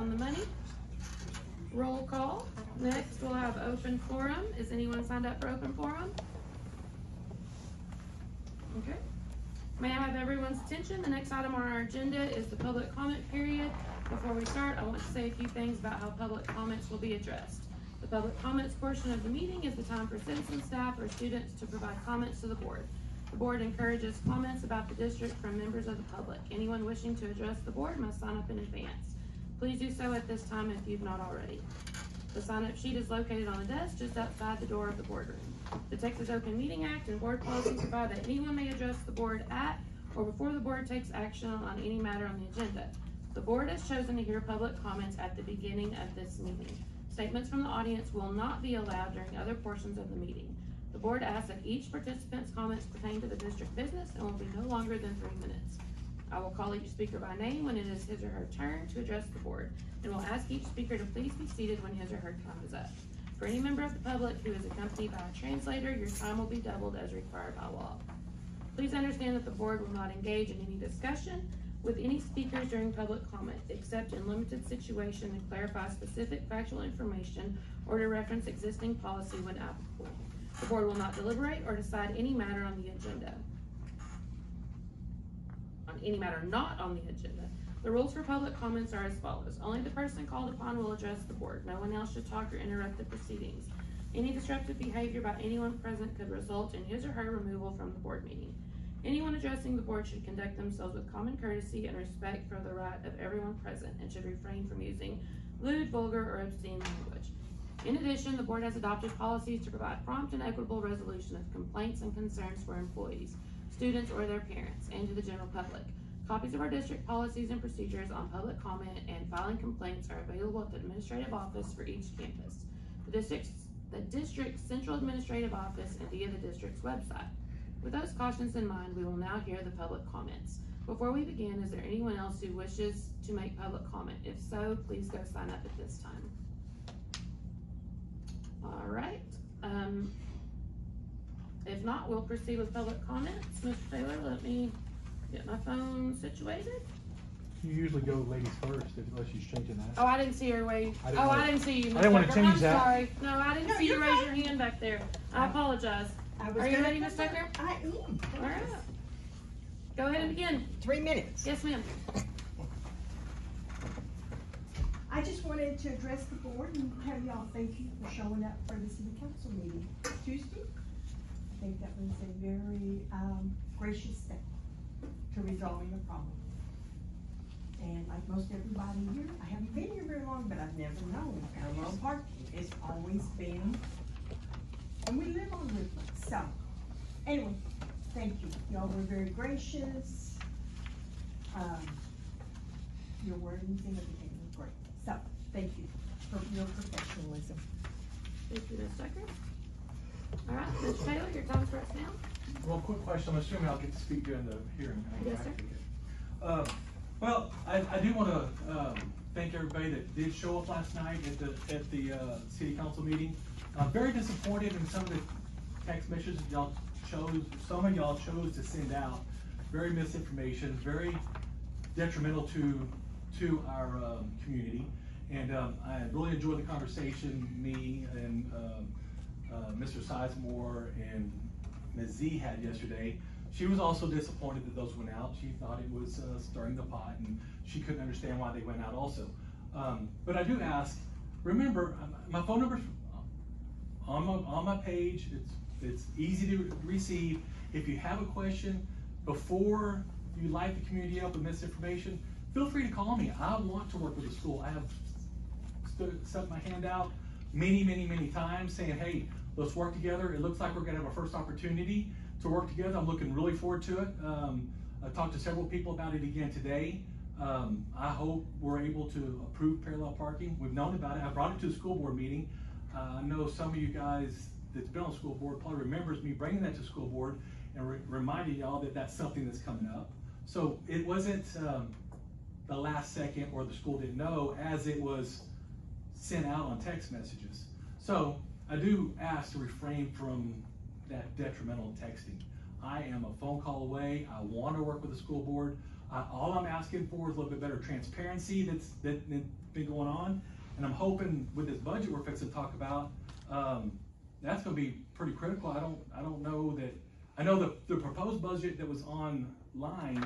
on the money. Roll call. Next, we'll have open forum. Is anyone signed up for open forum? Okay. May I have everyone's attention? The next item on our agenda is the public comment period. Before we start, I want to say a few things about how public comments will be addressed. The public comments portion of the meeting is the time for citizens, staff, or students to provide comments to the board. The board encourages comments about the district from members of the public. Anyone wishing to address the board must sign up in advance. Please do so at this time if you've not already. The sign-up sheet is located on the desk just outside the door of the boardroom. The Texas Open Meeting Act and board policy provide that anyone may address the board at or before the board takes action on any matter on the agenda. The board has chosen to hear public comments at the beginning of this meeting. Statements from the audience will not be allowed during other portions of the meeting. The board asks that each participant's comments pertain to the district business and will be no longer than 3 minutes. I will call each speaker by name when it is his or her turn to address the board, and will ask each speaker to please be seated when his or her time is up. For any member of the public who is accompanied by a translator, your time will be doubled as required by law. Please understand that the board will not engage in any discussion with any speakers during public comment, except in limited situation to clarify specific factual information or to reference existing policy when applicable. The board will not deliberate or decide any matter on the agenda. On any matter not on the agenda. The rules for public comments are as follows. Only the person called upon will address the board. No one else should talk or interrupt the proceedings. Any disruptive behavior by anyone present could result in his or her removal from the board meeting. Anyone addressing the board should conduct themselves with common courtesy and respect for the right of everyone present and should refrain from using lewd, vulgar, or obscene language. In addition, the board has adopted policies to provide prompt and equitable resolution of complaints and concerns for employees, students, or their parents, and to the general public. Copies of our district policies and procedures on public comment and filing complaints are available at the administrative office for each campus, the district's central administrative office, and via the district's website. With those cautions in mind, we will now hear the public comments. Before we begin, is there anyone else who wishes to make public comment? If so, please go sign up at this time. All right. If not, we'll proceed with public comments. Mr. Taylor, let me get my phone situated. You usually go ladies first unless she's changing that. Oh, I didn't see her wave. I didn't see you. I didn't want to change that. I'm sorry. No, I didn't see you raise your hand back there. I apologize. Are you ready, Ms. Tucker? I am. All right. Go ahead and begin. 3 minutes. Yes, ma'am. I just wanted to address the board and have y'all thank you for showing up for the city council meeting Tuesday. I think that was a very gracious step to resolving the problem. And like most everybody here, I haven't been here very long, but I've never known parallel parking. It's always been, and we live on Wendling. So, anyway, thank you. Y'all were very gracious. Your wordings and everything was great. So, thank you for your professionalism. Thank you, Ms. Tucker. All right, Mr. Taylor, your time starts now. Well, quick question. I'm assuming I'll get to speak during the hearing. Yes, sir. Well, I do want to thank everybody that did show up last night at the city council meeting. I'm very disappointed in some of the text messages y'all chose. Some of y'all chose to send out very misinformation, very detrimental to our community. And I really enjoyed the conversation me and Mr. Sizemore and Ms. Z had yesterday. She was also disappointed that those went out. She thought it was stirring the pot, and she couldn't understand why they went out also. But I do ask, remember, my phone number's on my page. It's easy to receive. If you have a question before you light the community up with misinformation, feel free to call me. I want to work with the school. I have stuck my hand out many times saying, hey, let's work together. It looks like we're gonna have our first opportunity to work together. I'm looking really forward to it. I talked to several people about it again today. I hope we're able to approve parallel parking. We've known about it. I brought it to the school board meeting. I know some of you guys that's been on school board probably remembers me bringing that to school board and reminding y'all that that's something that's coming up. So it wasn't the last second or the school didn't know as it was sent out on text messages. So I do ask to refrain from that detrimental texting. I am a phone call away. I want to work with the school board. All I'm asking for is a little bit better transparency been going on. And I'm hoping with this budget we're fixing to talk about, that's gonna be pretty critical. I don't know that, I know the proposed budget that was online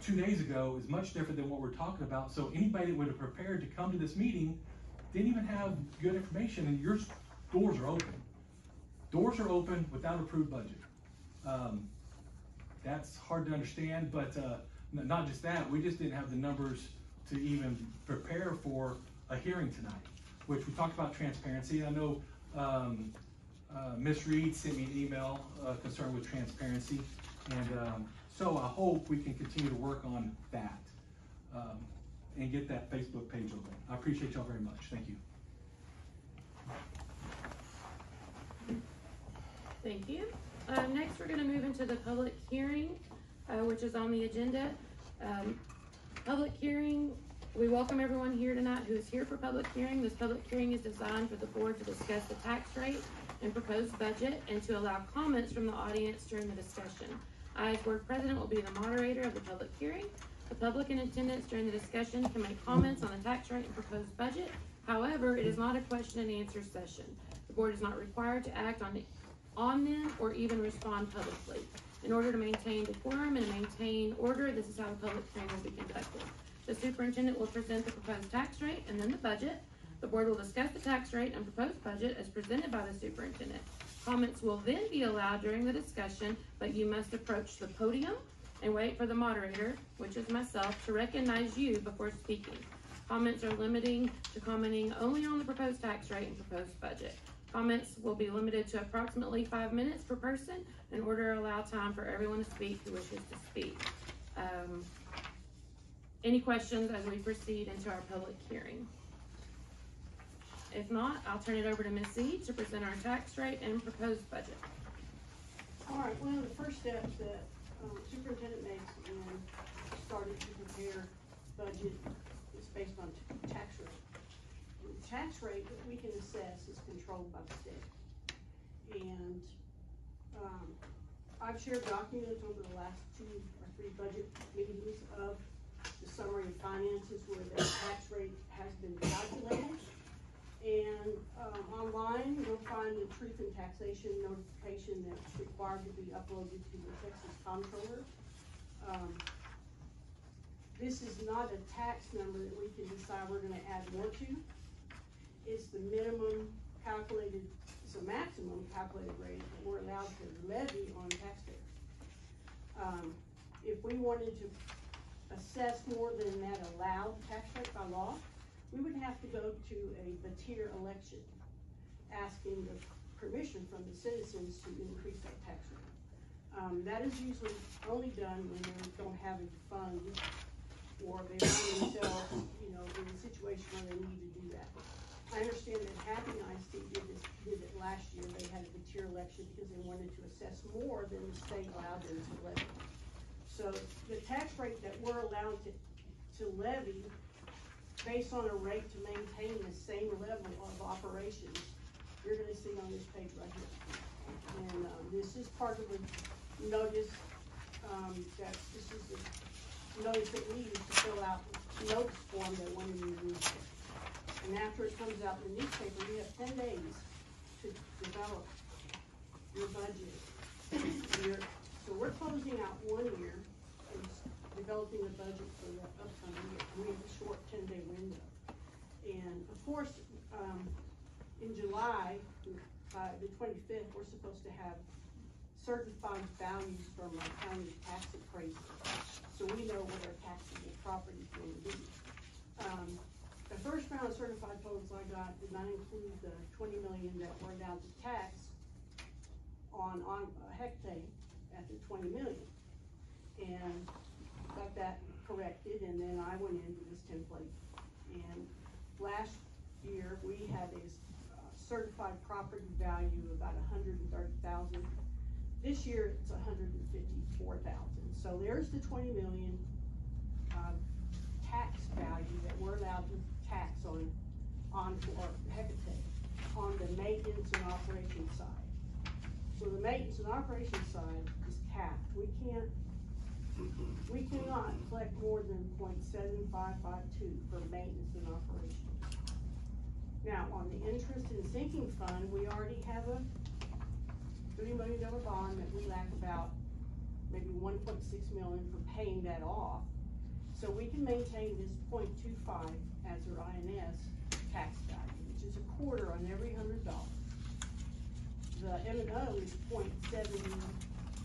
2 days ago is much different than what we're talking about. So anybody that would have prepared to come to this meeting didn't even have good information, and your doors are open. Doors are open without approved budget. That's hard to understand, but not just that, we just didn't have the numbers to even prepare for a hearing tonight, which we talked about transparency. I know Ms. Reed sent me an email concerned with transparency, and so I hope we can continue to work on that and get that Facebook page open. I appreciate y'all very much. Thank you. Thank you. Next, we're going to move into the public hearing, which is on the agenda. Public hearing, we welcome everyone here tonight who is here for public hearing. This public hearing is designed for the board to discuss the tax rate and proposed budget and to allow comments from the audience during the discussion. I, as board president, will be the moderator of the public hearing. The public in attendance during the discussion can make comments on the tax rate and proposed budget. However, it is not a question and answer session. The board is not required to act on them or even respond publicly. In order to maintain decorum and maintain order, this is how the public hearing will be conducted. The superintendent will present the proposed tax rate and then the budget. The board will discuss the tax rate and proposed budget as presented by the superintendent. Comments will then be allowed during the discussion, but you must approach the podium and wait for the moderator, which is myself, to recognize you before speaking. Comments are limiting to commenting only on the proposed tax rate and proposed budget. Comments will be limited to approximately 5 minutes per person in order to allow time for everyone to speak who wishes to speak. Any questions as we proceed into our public hearing? If not, I'll turn it over to Ms. Zeigler to present our tax rate and proposed budget. All right, one of the first steps that superintendent makes when started to prepare budget is based on tax rate. The tax rate that we can assess is controlled by the state. And I've shared documents over the last 2 or 3 budget meetings of the summary of finances where the tax rate has been calculated. And online, you'll find the truth and taxation notification that's required to be uploaded to the Texas Comptroller. This is not a tax number that we can decide we're gonna add more to. It's the minimum calculated, it's a maximum calculated rate that we're allowed to levy on taxpayers. If we wanted to assess more than that allowed tax rate by law, we would have to go to a tier election, asking the permission from the citizens to increase that tax rate. That is usually only done when they don't have a fund or they find themselves, in a situation where they need to do that. I understand that Happy ISD did it last year. They had a tier election because they wanted to assess more than the state allowed them to levy. So the tax rate that we're allowed to levy based on a rate to maintain the same level of operations, you're gonna see on this page right here. And this is part of the notice, that this is the notice that we use to fill out the notice form that went in the newspaper. And after it comes out in the newspaper, you have 10 days to develop your budget. So we're closing out 1 year and developing a budget for the upcoming year. We have a short 10-day window. And of course, in July, by the 25th, we're supposed to have certified values from our county tax appraiser. So we know what our taxable property is going to be. The first round of certified totals I got did not include the $20 million that we're allowed to tax on a hectare at the $20 million. And got that corrected, and then I went into this template. And last year we had a certified property value of about $130,000. This year it's $154,000. So there's the $20 million tax value that we're allowed to tax on our hectare on the maintenance and operations side. So the maintenance and operations side is capped. We can't we cannot collect more than 0.7552 for maintenance and operation. Now, on the interest and sinking fund, we already have a $3 million bond that we lack about maybe 1.6 million for paying that off. So we can maintain this 0.25 as our INS tax value, which is a quarter on every $100. The M&O is 0.70,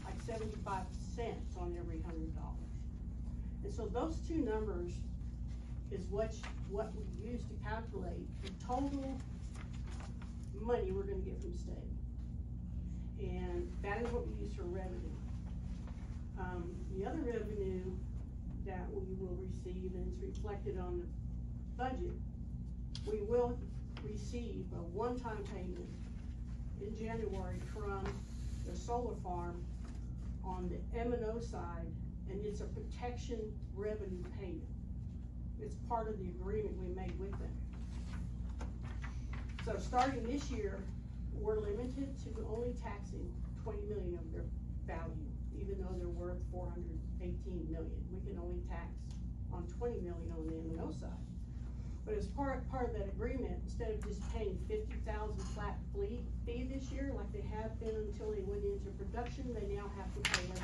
like 75 cents on every $100. And so those two numbers is what we use to calculate the total money we're gonna get from state. And that is what we use for revenue. The other revenue that we will receive, and it's reflected on the budget, we will receive a one-time payment in January from the solar farm on the M&O side, and it's a protection revenue payment. It's part of the agreement we made with them. So starting this year, we're limited to only taxing 20 million of their value, even though they're worth 418 million. We can only tax on 20 million on the M&O side. But as part of that agreement, instead of just paying 50,000 flat fee this year, like they have been until they went into production, they now have to pay us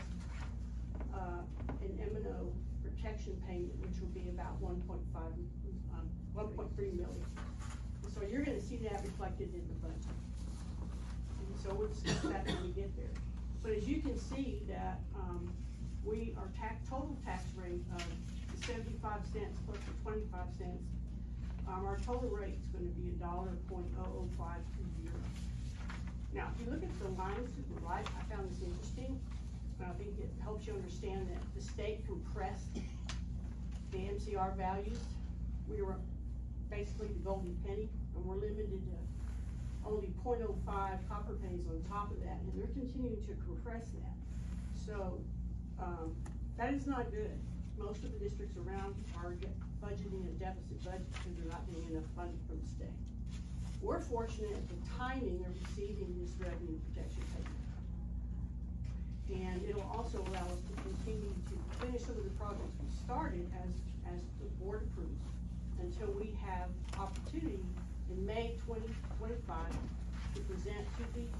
an M&O protection payment, which will be about 1.3 million. So you're gonna see that reflected in the budget. And so we'll discuss that when we get there. But as you can see that, our total tax rate of 75 cents plus the 25 cents, our total rate is gonna be $1.005 per year. Now, if you look at the lines to the right, I found this interesting. I think it helps you understand that the state compressed the MCR values. We were basically the golden penny, and we're limited to only 0.05 copper pennies on top of that, and they're continuing to compress that. So, that is not good. Most of the districts around are budgeting a deficit budget because they're not getting enough funding from the state. We're fortunate at the timing of receiving this revenue protection payment. And it'll also allow us to continue to finish some of the projects we started as the board approves, until we have opportunity in May 2025 to present to the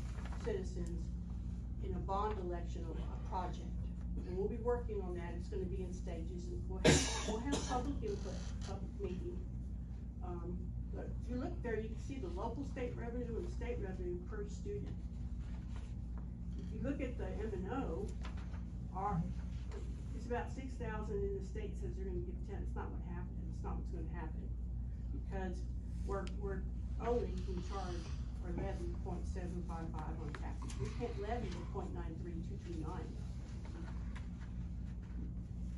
citizens in a bond election of a project. And we'll be working on that. It's gonna be in stages, and we'll have public input, public meeting. But if you look there, you can see the local state revenue and state revenue per student. If you look at the M&O, it's about 6,000, and the state says they're gonna give 10. It's not what happened. It's not what's gonna happen, because we're only can charge or levy 0.755 on taxes. We can't levy the 0.93229.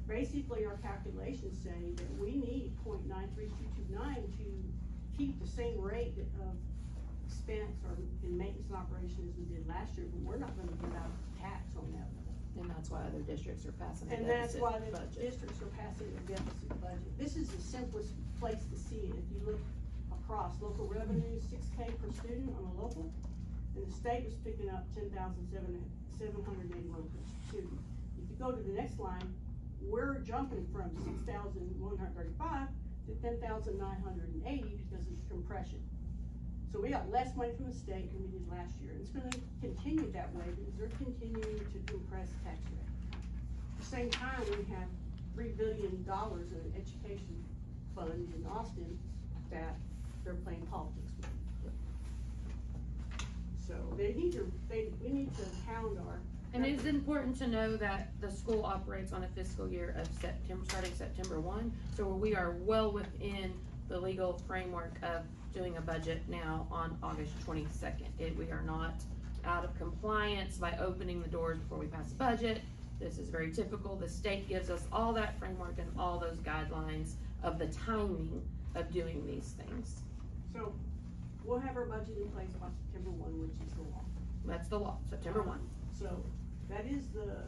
Basically, our calculations say that we need 0.93229 to keep the same rate of expense or in maintenance and operation as we did last year, but we're not gonna give out tax on that level. And that's why other districts are passing a And that's deficit why the budget. districts are passing a deficit budget. This is the simplest place to see it. If you look across local revenue, 6K per student on a local, and the state was picking up 10,781 per student. If you go to the next line, we're jumping from 6,135 to 10,980 because of compression. So we got less money from the state than we did last year. It's gonna continue that way because they're continuing to compress tax rate. At the same time, we have $3 billion in an education fund in Austin that they're playing politics with. So we need to hound our. And it's important to know that the school operates on a fiscal year of starting September 1, so we are well within the legal framework of doing a budget now on August 22nd. We are not out of compliance by opening the doors before we pass the budget. This is very typical. The state gives us all that framework and all those guidelines of the timing of doing these things. So we'll have our budget in place by September 1, which is the law. That's the law, September 1. So that is the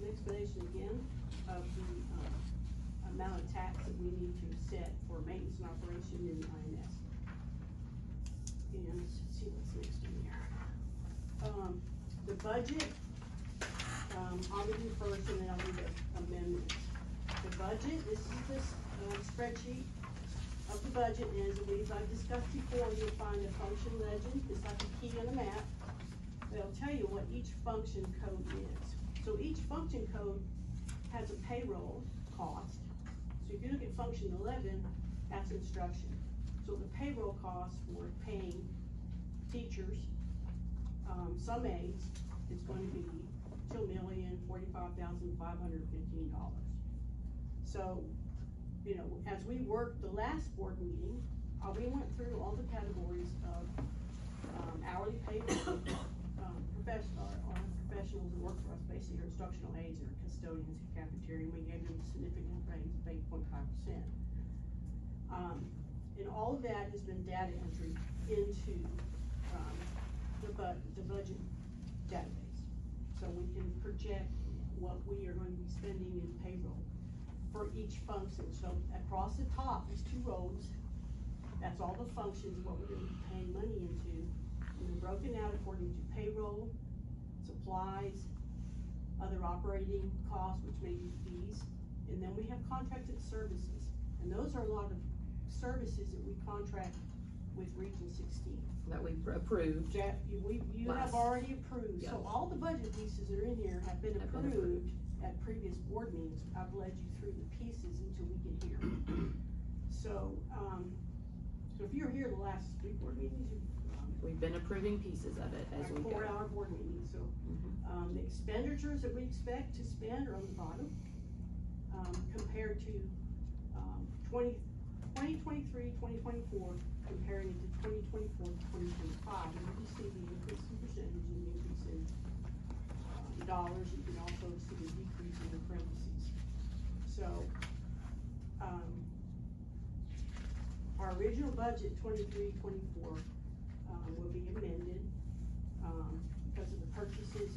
explanation again of the amount of tax that we need to set for maintenance and operation in the INS. And let's see what's next in here. The budget, I'll do first, and then I'll do the amendments. The budget, this is this spreadsheet of the budget, and as I've discussed before, you'll find a function legend. It's like a key on a map. It'll tell you what each function code is. So each function code has a payroll cost. So if you look at function 11, that's instruction. So the payroll cost for paying teachers, some aides, is going to be $2,045,515. So, you know, as we worked the last board meeting, we went through all the categories of hourly paid professionals who work for us, basically, or instructional aides or custodians in cafeteria, and we gave them a significant raise of 8.5%. And all of that has been data entry into the budget database. So we can project what we are going to be spending in payroll for each function. So across the top is 2 rows. That's all the functions, what we're going to be paying money into. And then broken out according to payroll, supplies, other operating costs, which may be fees. And then we have contracted services. And those are a lot of services that we contract with Region 16. That we've approved. Jeff, you have already approved. Yes. So all the budget pieces that are in here have been approved at previous board meetings. I've led you through the pieces until we get here. So, so if you're here the last 3 board meetings, We've been approving pieces of it as we go. 4-hour board meetings. So, the expenditures that we expect to spend are on the bottom, compared to 2023, 2024, comparing it to 2024 to 2025. And you can see the increase in percentage and the increase in dollars. You can also see the decrease in the parentheses. So, our original budget 23-24 will be amended because of the purchases it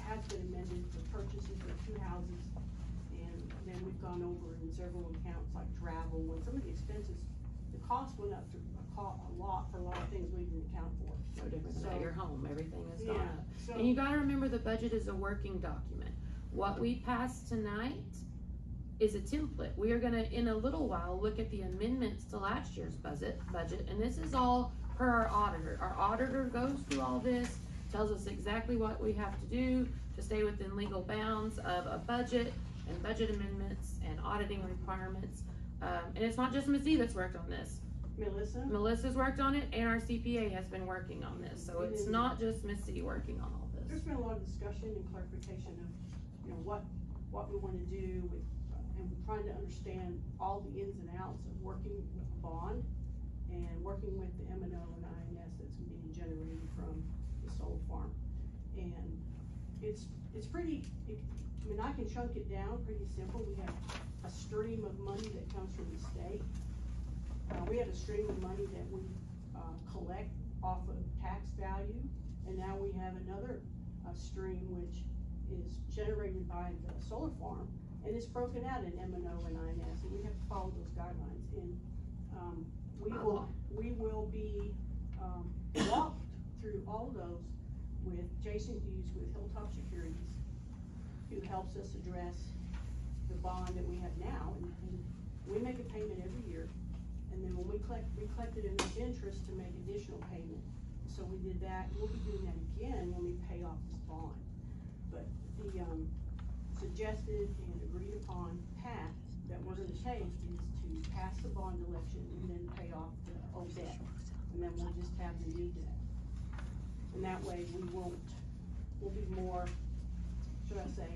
has been amended for purchases of 2 houses, and then we've gone over in several accounts like travel and some of the expenses. The cost went up to a lot for a lot of things we didn't account for. No different than at your home, everything has gone up. So, and you gotta remember the budget is a working document. What we passed tonight is a template. We are gonna, in a little while, look at the amendments to last year's budget, and this is all per our auditor. Our auditor goes through all this, tells us exactly what we have to do to stay within legal bounds of a budget and budget amendments and auditing requirements. And it's not just Ms. E that's worked on this. Melissa's worked on it, and our CPA has been working on this. So it's not just Ms. C working on all this. There's been a lot of discussion and clarification of, you know, what we want to do with, and trying to understand all the ins and outs of working with bond and working with the M&O and INS that's being generated from the solar farm. And it's pretty, I mean, I can chunk it down pretty simple. We have a stream of money that comes from the state. We have a stream of money that we collect off of tax value, and now we have another stream which is generated by the solar farm, and it's broken out in M&O and INS, and we have to follow those guidelines. And we will be walked through all those with Jason Hughes with Hilltop Securities, who helps us address the bond that we have now, and we make a payment every year. And then when we collected enough interest to make additional payment. So we did that. We'll be doing that again when we pay off this bond. But the suggested and agreed upon path that we're going to take is to pass the bond election and then pay off the old debt. And then we'll just have the new debt. And that way we'll be more, should I say,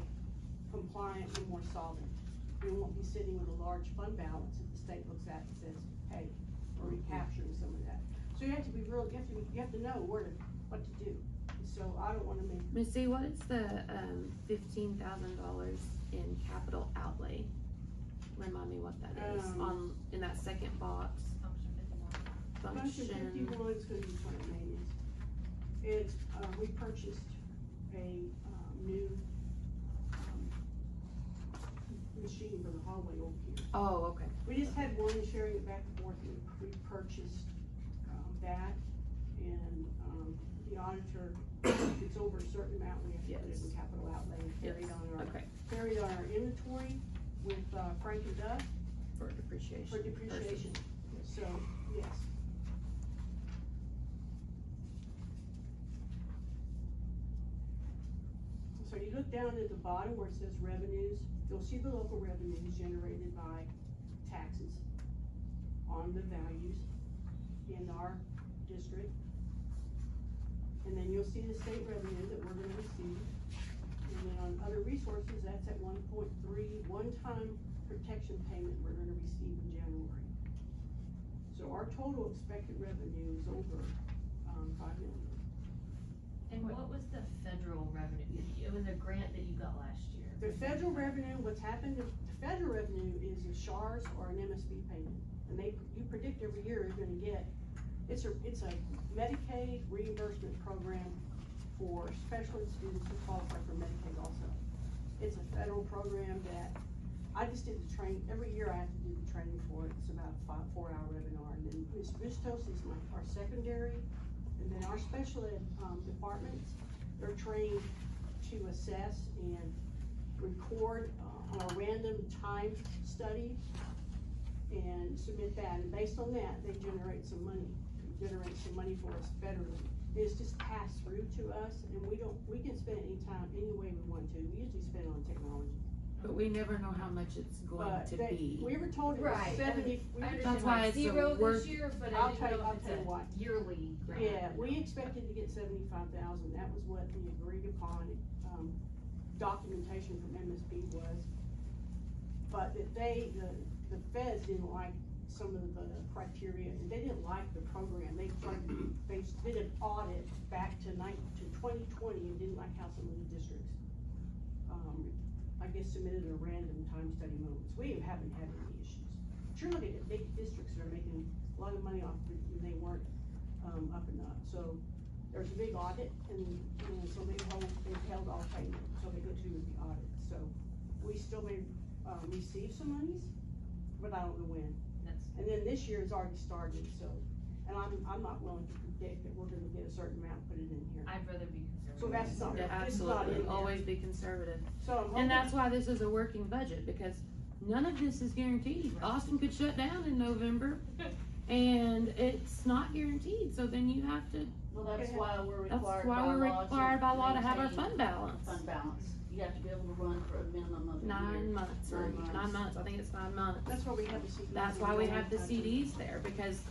compliant and more solvent. We won't be sitting with a large fund balance that the state looks at and says, hey, we're recapturing some of that. So you have to be real, you have to know what to do. So I don't want to make. Ms. C, what is the $15,000 in capital outlay? Remind me what that is in that second box. Function 51 is going to be plant maintenance. It's we purchased a new machine for the hallway over here. Oh, okay. We just had one sharing it back and forth. We purchased that, and the auditor, if it's over a certain amount, we have to put it in Yes. capital outlay and carry it on our, Okay. carry it on our inventory with, Frank and Duff For depreciation. for depreciation. So, yes. So you look down at the bottom where it says revenues, you'll see the local revenues generated by taxes on the values in our district. And then you'll see the state revenue that we're gonna receive. And then on other resources, that's at 1.3 one-time protection payment we're gonna receive in January. So our total expected revenue is over, 5 million. And what was the federal revenue? It was a grant that you got last year. The federal revenue, what's happened, the federal revenue is a SHARS or an MSB payment. And you predict every year you're gonna get, it's a Medicaid reimbursement program for special ed students who qualify for Medicaid also. It's a federal program that, I just did the training, every year I have to do the training for it. It's about a 4-hour webinar. And then Ms. Bustos is our secondary, and then our special ed, departments, they're trained to assess and record, on a random time study and submit that. And based on that, they generate some money for us federally. It's just passed through to us, and we can spend any time, any way we want to. We usually spend it on technology. But we never know how much it's going to be. We were told it was Right. 70. That's why it's zero the this year, but I'll I didn't tell know if you it's what. a yearly grant. Yeah, we expected to get 75,000. That was what the agreed upon, documentation from MSB was. But that the feds didn't like some of the criteria, and they didn't like the program. They did an audit back to 2020 and didn't like how some of the districts, I guess, submitted a random time study moments. We haven't had any issues. Sure, look at big districts that are making a lot of money off of it, and they weren't, up and up. So there's a big audit, and so they've held all payment, so they go through with the audit. So we still may, receive some monies, but I don't know when. And then this year has already started, so, and I'm not willing to predict that we're gonna get a certain amount, put it in here. I'd rather be conservative. So that's not, Yeah, it's not in absolutely, there. always be conservative. So I'm hoping. And that's why this is a working budget, because none of this is guaranteed. Austin could shut down in November, and it's not guaranteed, so then you have to, Well, that's why we're that's required why by we're law required by law to have our maintain fund balance. fund balance. You have to be able to run for a minimum of a year. 9 months, or 9 months, I think it's 9 months. That's why we have the CDs. That's why we have the CDs there, because,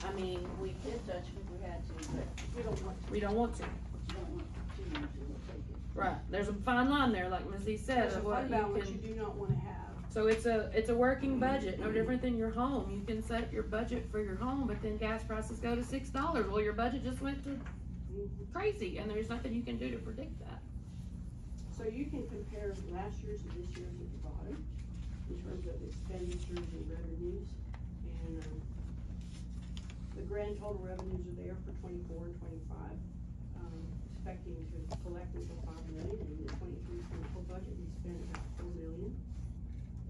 I mean, We could touch them if we had to, but We don't want to. we don't want to. you don't want too much, we'll take it. Right, there's a fine line there, like Ms. Z said, There's a of what fund you balance can. you do not wanna have. So it's a working budget, no different than your home. You can set your budget for your home, but then gas prices go to $6. Well, your budget just went to crazy, and there's nothing you can do to predict that. So you can compare last year's to this year's at the bottom, in terms of expenditures and revenues. And, the grand total revenues are there for 24 and 25. Expecting to collect until 5 million. In the 23-24 budget, we spent about 4 million.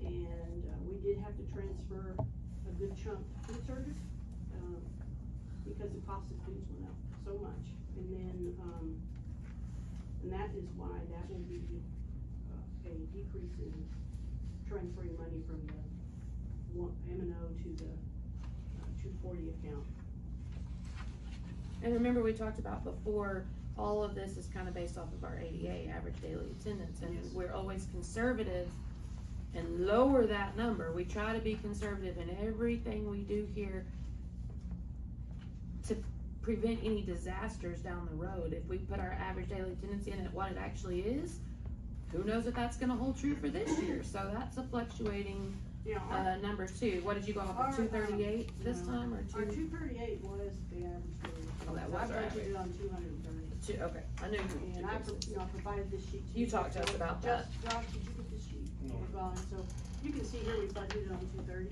And, we did have to transfer a good chunk to food service, because the cost of foods went up so much. And then, and that is why that will be, a decrease in transferring money from the M&O to the, 240 account. And remember, we talked about before, all of this is kind of based off of our ADA, average daily attendance, and Yes. we're always conservative and lower that number. We try to be conservative in everything we do here to prevent any disasters down the road. If we put our average daily attendance in at what it actually is, who knows if that's gonna hold true for this year? So that's a fluctuating, Yeah, number too. What did you go off Our, of, 238 this no. time, or our 2? 238 was the average daily. Oh, that attendance. was our I average. budgeted on 230. Okay, I knew. And I, provided this sheet to you. You talked to us about that. Josh, did you get this sheet? No. Well, and so you can see here we budgeted on 230,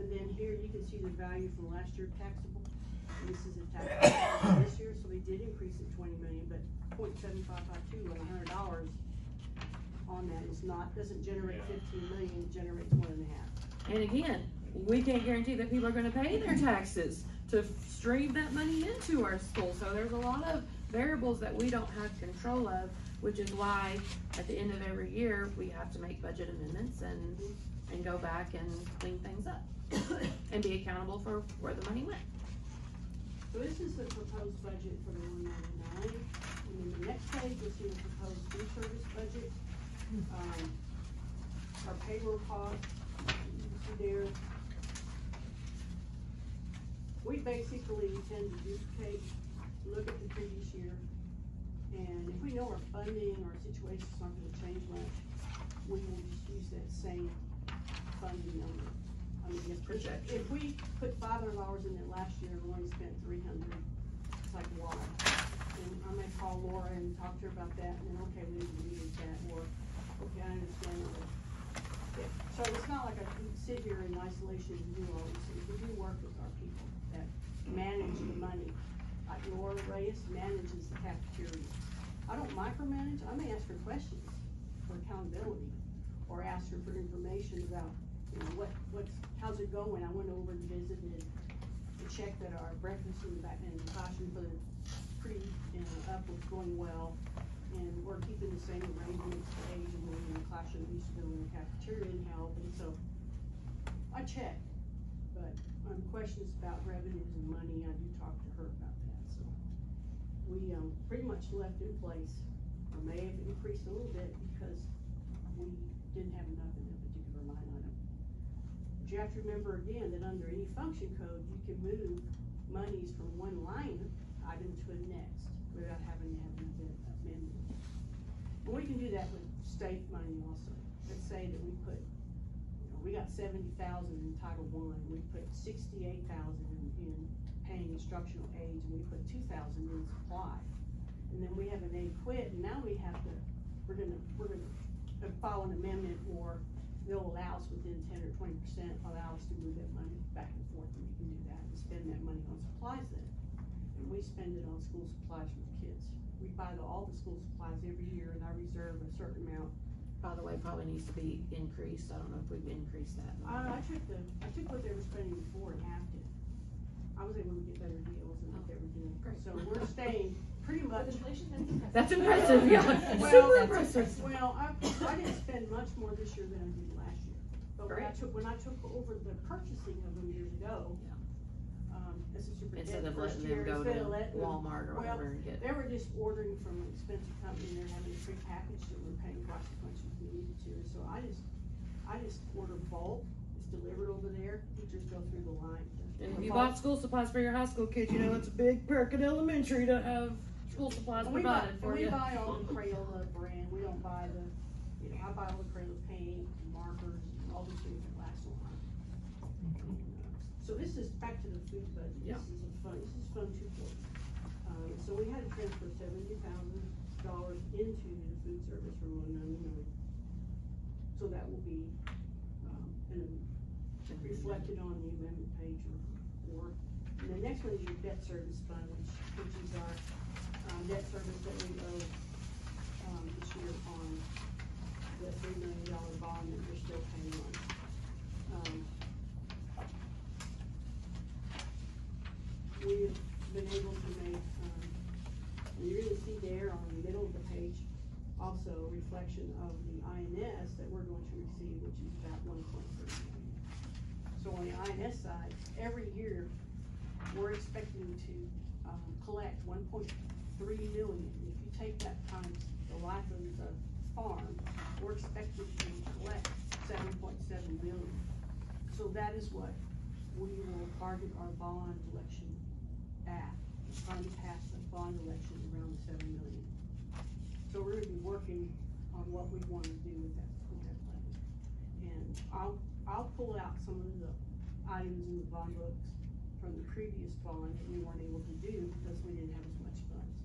and then here you can see the value from last year taxable. And this is a taxable for this year, so we did increase it 20 million, but 0.7552 on $100 on that is not, doesn't generate 15 million, it generates 1.5. And again, we can't guarantee that people are gonna pay their taxes to stream that money into our school. So there's a lot of variables that we don't have control of, which is why at the end of every year, we have to make budget amendments and go back and clean things up and be accountable for where the money went. So this is the proposed budget for the 199, and then the next page you'll see the proposed food service budget. Our payroll cost, you can see there. We basically tend to duplicate, look at the previous year, and if we know our funding or our situation's not gonna change much, we will just use that same funding number. I mean, if we put $500 in there last year and we only spent $300, it's like why? And I may call Laura and talk to her about that, and then okay, we need to use that, or okay, I understand that. Yeah. So it's not like I can sit here in isolation and do all these things. We do work with our people that manage the money. Like Laura Reyes manages the cafeteria. I don't micromanage. I may ask her questions for accountability, or ask her for information about, you know, how's it going? I went over and visited to check that our breakfast in the classroom for the up was going well, and we're keeping the same arrangements for age and when in the classroom we used to go in the cafeteria and help, and so I check. But on questions about revenues and money, I do talk to her about that. So we pretty much left in place, or may have increased a little bit because we didn't have enough in a particular line item. But you have to remember again that under any function code, you can move monies from one line item to the next without having to have an amendment. And we can do that with state money also. Let's say that we put, you know, we got 70,000 in Title I, we put 68,000 in paying instructional aids, and we put 2,000 in supply. And then we have an aid quit, and now we're gonna file an amendment, or they'll allow us within 10 or 20%, allow us to move that money back and forth, and we can do that and spend that money on supplies then. And we spend it on school supplies for the kids. We buy all the school supplies every year, and I reserve a certain amount. By the way, probably needs to be increased. I don't know if we've increased that. I took what they were spending before and halved it. I was able to get better deals than what they were doing. Great. So we're staying pretty much. That's impressive, yeah. Well, Super impressive. Well, I didn't spend much more this year than I did last year. But when I took over the purchasing of them years ago, as a Instead superintendent of letting them go to Walmart or whatever and get. They were just ordering from an expensive company, and they're having a prepackaged, and we're paying twice as much as we needed to. So I just order bulk. It's delivered over there. Teachers go through the line. And if you bought school supplies for your high school kids, you know it's a big perk in elementary to have school supplies provided for you. We buy all the Crayola brand. We don't buy the, you know, I buy all the Crayola paint, and markers, and all these things that last a while. So this is back to the food budget. Yeah. This is fun 240. So we had to transfer $70,000 into the food service from 199. So that will be reflected on the amendment page or. And the next one is your debt service fund, which is our debt service that we owe this year on the $3 million bond that we're still paying on. We've been able to make, you really see there on the middle of the page, also a reflection of the INS that we're going to receive, which is about 1.3 million. So on the INS side, every year, we're expecting to collect 1.3 million. If you take that times the life of the farm, we're expected to collect 7.7 million. So that is what we will target our bond election at. We're trying to pass the bond election around the 7 million. So we're gonna be working on what we want to do with that money. And I'll pull out some of the items in the bond books from the previous bond that we weren't able to do because we didn't have as much funds.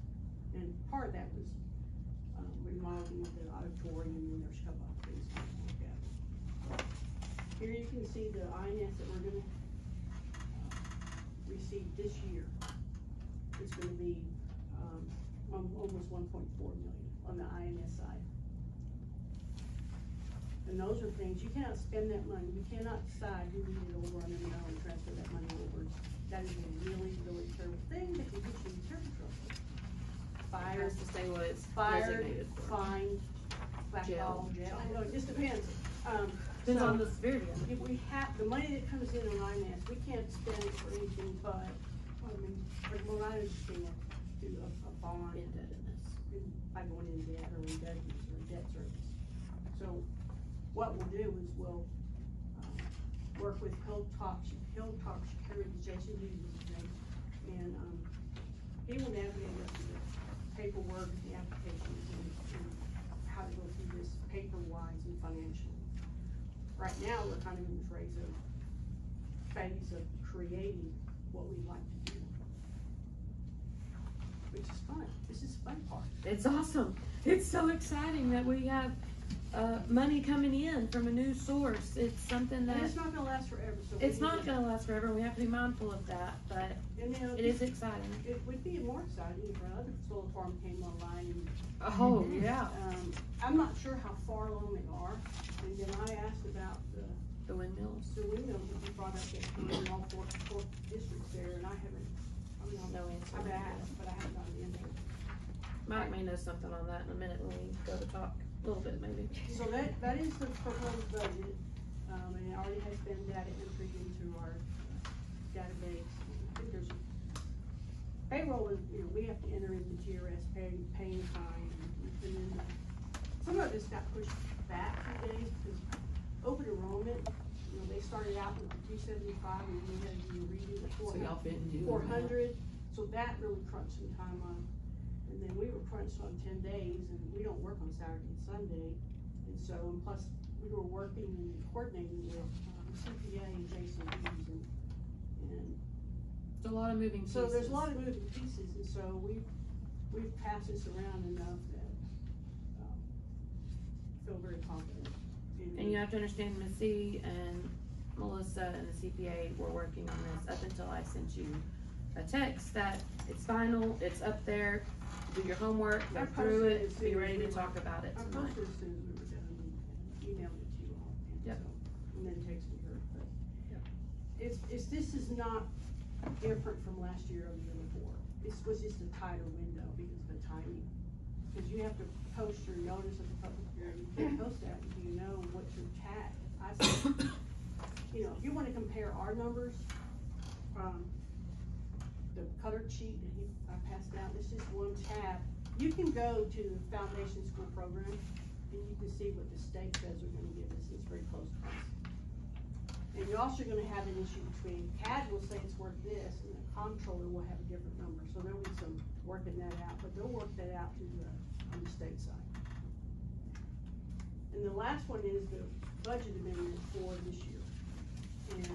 And part of that was remodeling the auditorium, and there's a couple of things we can look at. Here you can see the INS that we're gonna receive this year. It's gonna be almost 1.4 million on the INS side. And those are things, you cannot spend that money, you cannot decide you need it over on M&O and transfer that money over. That is a really, really terrible thing that can get you in terrible trouble. It Fired, has to stay what it's fired, designated for. fined, blackballed, jail, I know, it just depends. Depends So, on the severity of it. if we have, the money that comes in finance, we can't spend it for anything but, I mean, from what I understand, do a bond Indebtedness. by going into debt or indebtedness or debt service. So what we'll do is we'll, work with Hilltop Security, Jason Hughes is his name, and, he will navigate us through the paperwork, the applications, and how to go through this paper-wise and financially. Right now, we're kind of in this phase of creating what we'd like to do. Which is fun. This is the fun part. It's awesome. It's so exciting that we have money coming in from a new source. It's something And that it's not gonna last forever, so. it's not gonna last forever. We have to be mindful of that, but And, you know, it is exciting. it would be more exciting if our other solar farm came online and, Oh, yeah. I'm not sure how far along they are. And then I asked about The windmills. the windows that you brought up that in all four districts there, and I haven't, No answer. I've asked, but I haven't gotten the answer. Mike may know something on that in a minute when we go to talk, a little bit maybe. So that is the proposed budget, and it already has been data entered into our database. I think there's payroll is, you know, we have to enter in the GRS paying time, and then some of this got pushed back a few days because open enrollment, you know, they started out with the 275 and we had to redo the So y'all didn't do 400, so that really crunched some time on. And then we were crunched on 10 days, and we don't work on Saturday and Sunday. And so, and plus, we were working and coordinating with CPA and Jason Hughes, and It's a lot of moving pieces. so there's a lot of moving pieces, and so we've passed this around enough that, feel very confident. And you have to understand, Missy and Melissa and the CPA were working on this up until I sent you a text that it's final, it's up there, do your homework, go I through posted it, as soon be as ready we to were- talk about it I tonight. posted as soon as we were done and emailed it to you all, and Yep. so, and then texted her, but. Yep. This is not different from last year or the year before. This was just a tighter window because of the timing. Cause you have to post your notice of the public hearing, you can't post that until you know what your tax. I said, you know, if you wanna compare our numbers, the color sheet that I passed out, it's just one tab. You can go to the foundation school program and you can see what the state says they're gonna give us, it's very close to us. And you're also gonna have an issue between, CAD will say it's worth this, and the comptroller will have a different number, so there'll be some working that out, but they'll work that out on the state side. And the last one is the budget amendment for this year. And,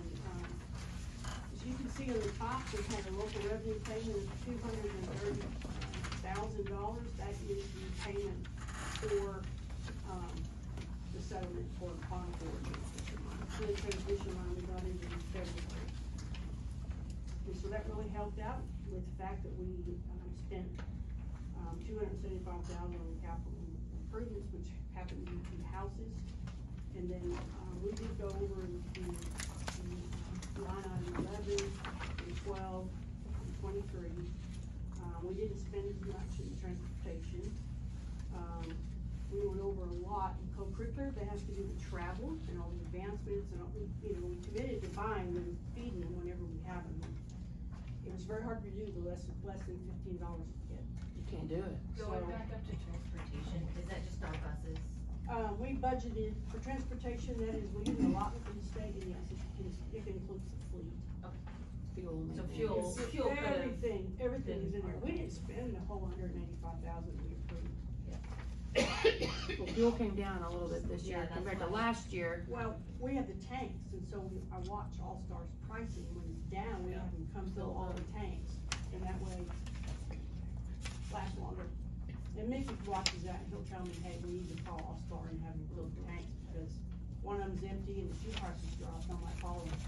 as you can see on the top, we have a local revenue payment of $230,000, that is the payment for, the settlement for Concord. The transmission line we got into in February. And so that really helped out with the fact that we spent $275,000 on capital improvements, which happened to be 2 houses. And then we did go over the line item 11 and 12 and 23. We didn't spend as much in transportation. We went over a lot in co-curricular that has to do with travel and all the advancements and all, you know, we committed to buying them and feeding them whenever we have them. It was very hard to do the less than $15 a kid. You can't do it. Going back up to transportation, is that just our buses? We budgeted for transportation, that is, we use a lot from the state, and yes, it includes the fleet. Fuel. So maintenance. fuel could've Everything is in there. been- We didn't spend the whole $185,000 we approved. Well, fuel came down a little bit this Yeah, year that's compared to why. last year. Well, we have the tanks, and so I watch All-Stars pricing, when it's down, we have them come fill all the tanks, and that way lasts longer. And Mickey watches that, and he'll tell me, hey, we need to call All-Star and have them fill the tanks, because one of them's empty and the fuel prices drop, I'm like, follow them.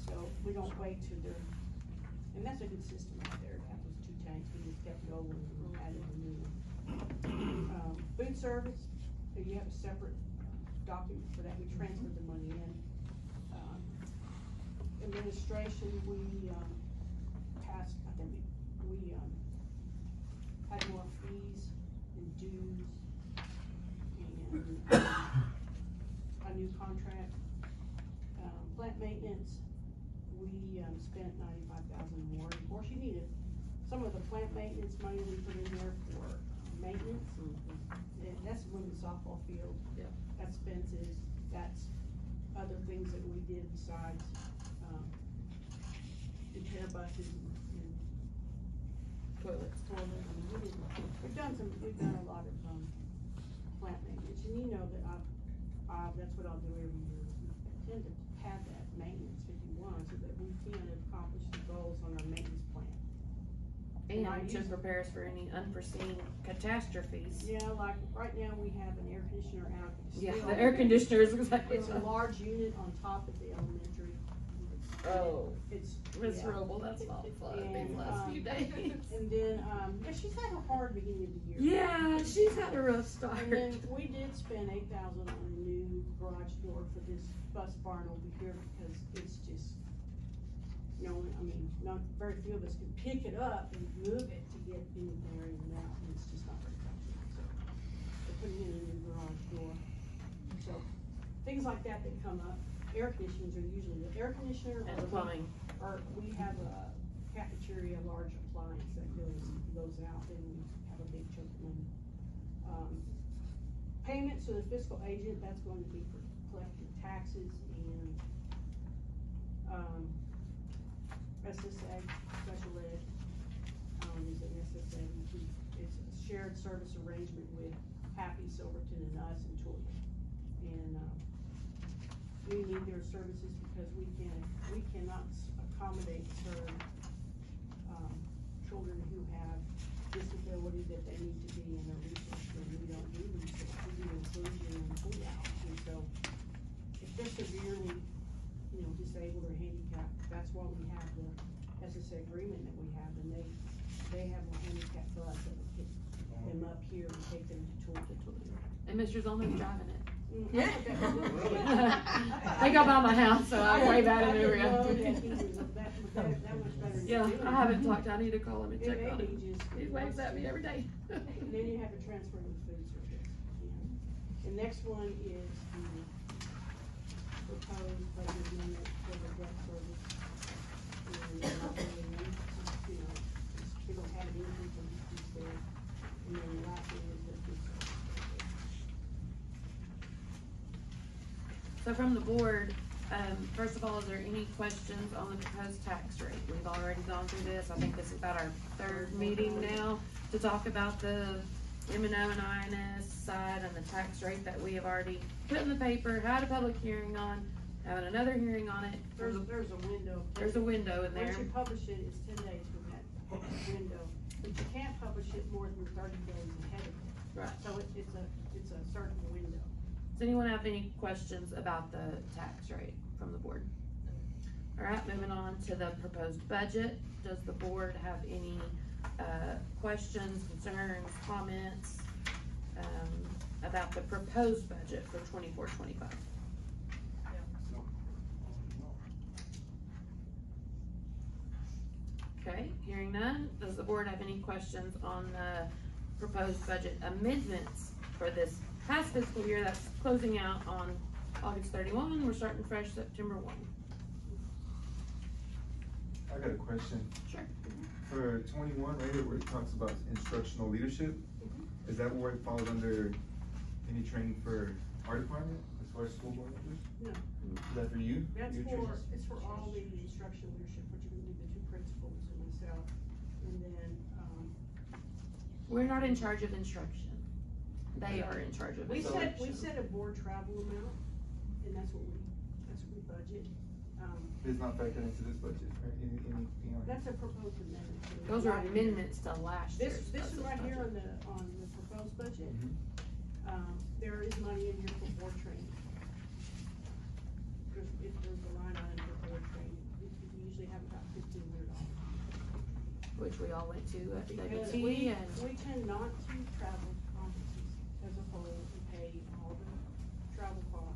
So we don't wait till they're, and that's a good system right there, to have those 2 tanks, we just kept going and added a new one. Food service, you have a separate document for that, we transferred the money in. Administration, we, passed, I think we had more fees and dues and, a new contract. Plant maintenance, we, spent $95,000 more. Of course, you needed some of the plant maintenance money we put in there for maintenance. And that's women's softball field. Yeah. That's fences, that's other things that we did besides, repair buses and Toilets. toilets. I mean, we've done a lot of, plant maintenance, and you know that that's what I'll do every year. I tend to have that maintenance 51 so that we can accomplish the goals on our maintenance plan. And I to use- prepare us for any unforeseen catastrophes. Yeah, like right now we have an air conditioner out. Yeah, still. the air conditioner is exactly. It's a large unit on top of the elementary. Oh, It's. miserable, that's not fun And, these last few days. And then, yeah, she's had a hard beginning of the year. Yeah, she's had a rough start. And then we did spend $8,000 on a new garage door for this bus barn over here because it's just, you know, I mean, not very few of us can pick it up and move it to get in there and out, and it's just not very comfortable. So we're putting in a new garage door. So things like that come up. Air conditioners are usually the air conditioner And plumbing. or we have a cafeteria large appliance that goes out, and we have a big chunk of money. Payments to the fiscal agent, that's going to be for collecting taxes and, SSA, special ed, is an SSA, it's a shared service arrangement with Happy, Silverton, and us, and Toya. And, we need their services because we cannot accommodate certain, children who have disability that they need to be in a resource room. We don't do resource, we do inclusion and pull out. And so if they're severely, you know, disabled or handicapped, that's why we have the SSA agreement that we have, and they have a handicap bus that will pick them up here and take them to Toya. And Mr. Zolman's driving it. Yeah. They go by my house, so I wave at him every That much better. Yeah, I haven't talked, I need to call him and check on Maybe him. just- He waves at me every day. And then you have a transfer of food service. The next one is the proposed budget amendment for the debt service. And not really, you know, we don't have an increase on these there. And then the last one is the food service. So from the board, first of all, is there any questions on the proposed tax rate? We've already gone through this. I think this is about our third meeting now to talk about the M&O and INS side and the tax rate that we have already put in the paper, had a public hearing on, having another hearing on it. There's a window. There's a window in there. Once you publish it, it's 10 days from that window, but you can't publish it more than 30 days ahead of it. Right. So it's a certain window. Does anyone have any questions about the tax rate from the board? All right, moving on to the proposed budget. Does the board have any questions, concerns, comments about the proposed budget for 24-25? Okay, hearing none, does the board have any questions on the proposed budget amendments for this past fiscal year that's closing out on August 31? We're starting fresh September 1. I got a question. Sure. For 21, right here where it talks about instructional leadership, is that where it falls under any training for our department as far as school board members? No. Is that for you? That's Your for, training? it's for all the instructional leadership, which would be the two principals and myself, and then, We're not in charge of instruction. They are in charge of we instruction. set a board travel amount, and that's what we budget. It's not factored into this budget, right? Anything on That's a proposed amendment. to the- Those are amendments to last year's. This is right budget. here on the proposed budget. Mhm. There is money in here for board training. There's a line item for board training. We usually have about $1,500. Which we all went to at Because WT and. we tend not to travel to conferences as a whole and pay all the travel costs.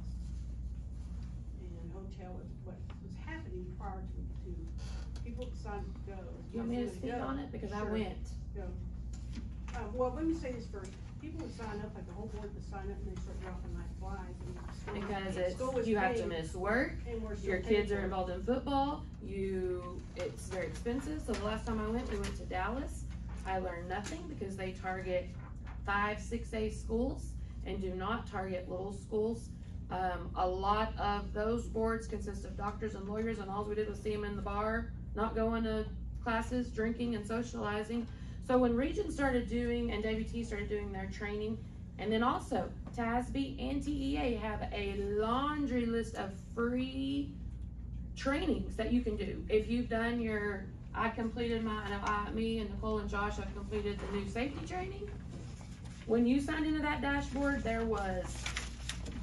hotel with what was happening prior to people deciding to go. You want me to speak on it? Because I Sure. went. Go. Well, let me say this first. People would sign up, like the whole board would sign up, and they start dropping like flies. And Because school was you have to paid, miss work, and we're still your paying kids for are it. involved in football, it's very expensive. So the last time I went, we went to Dallas. I learned nothing because they target 5, 6A schools and do not target little schools. A lot of those boards consist of doctors and lawyers, and all we did was see them in the bar, not going to classes, drinking and socializing. So when Region started doing, and WT started doing their training, and then also TASB and TEA have a laundry list of free trainings that you can do. If you've done I completed me and Nicole and Josh have completed the new safety training. When you signed into that dashboard,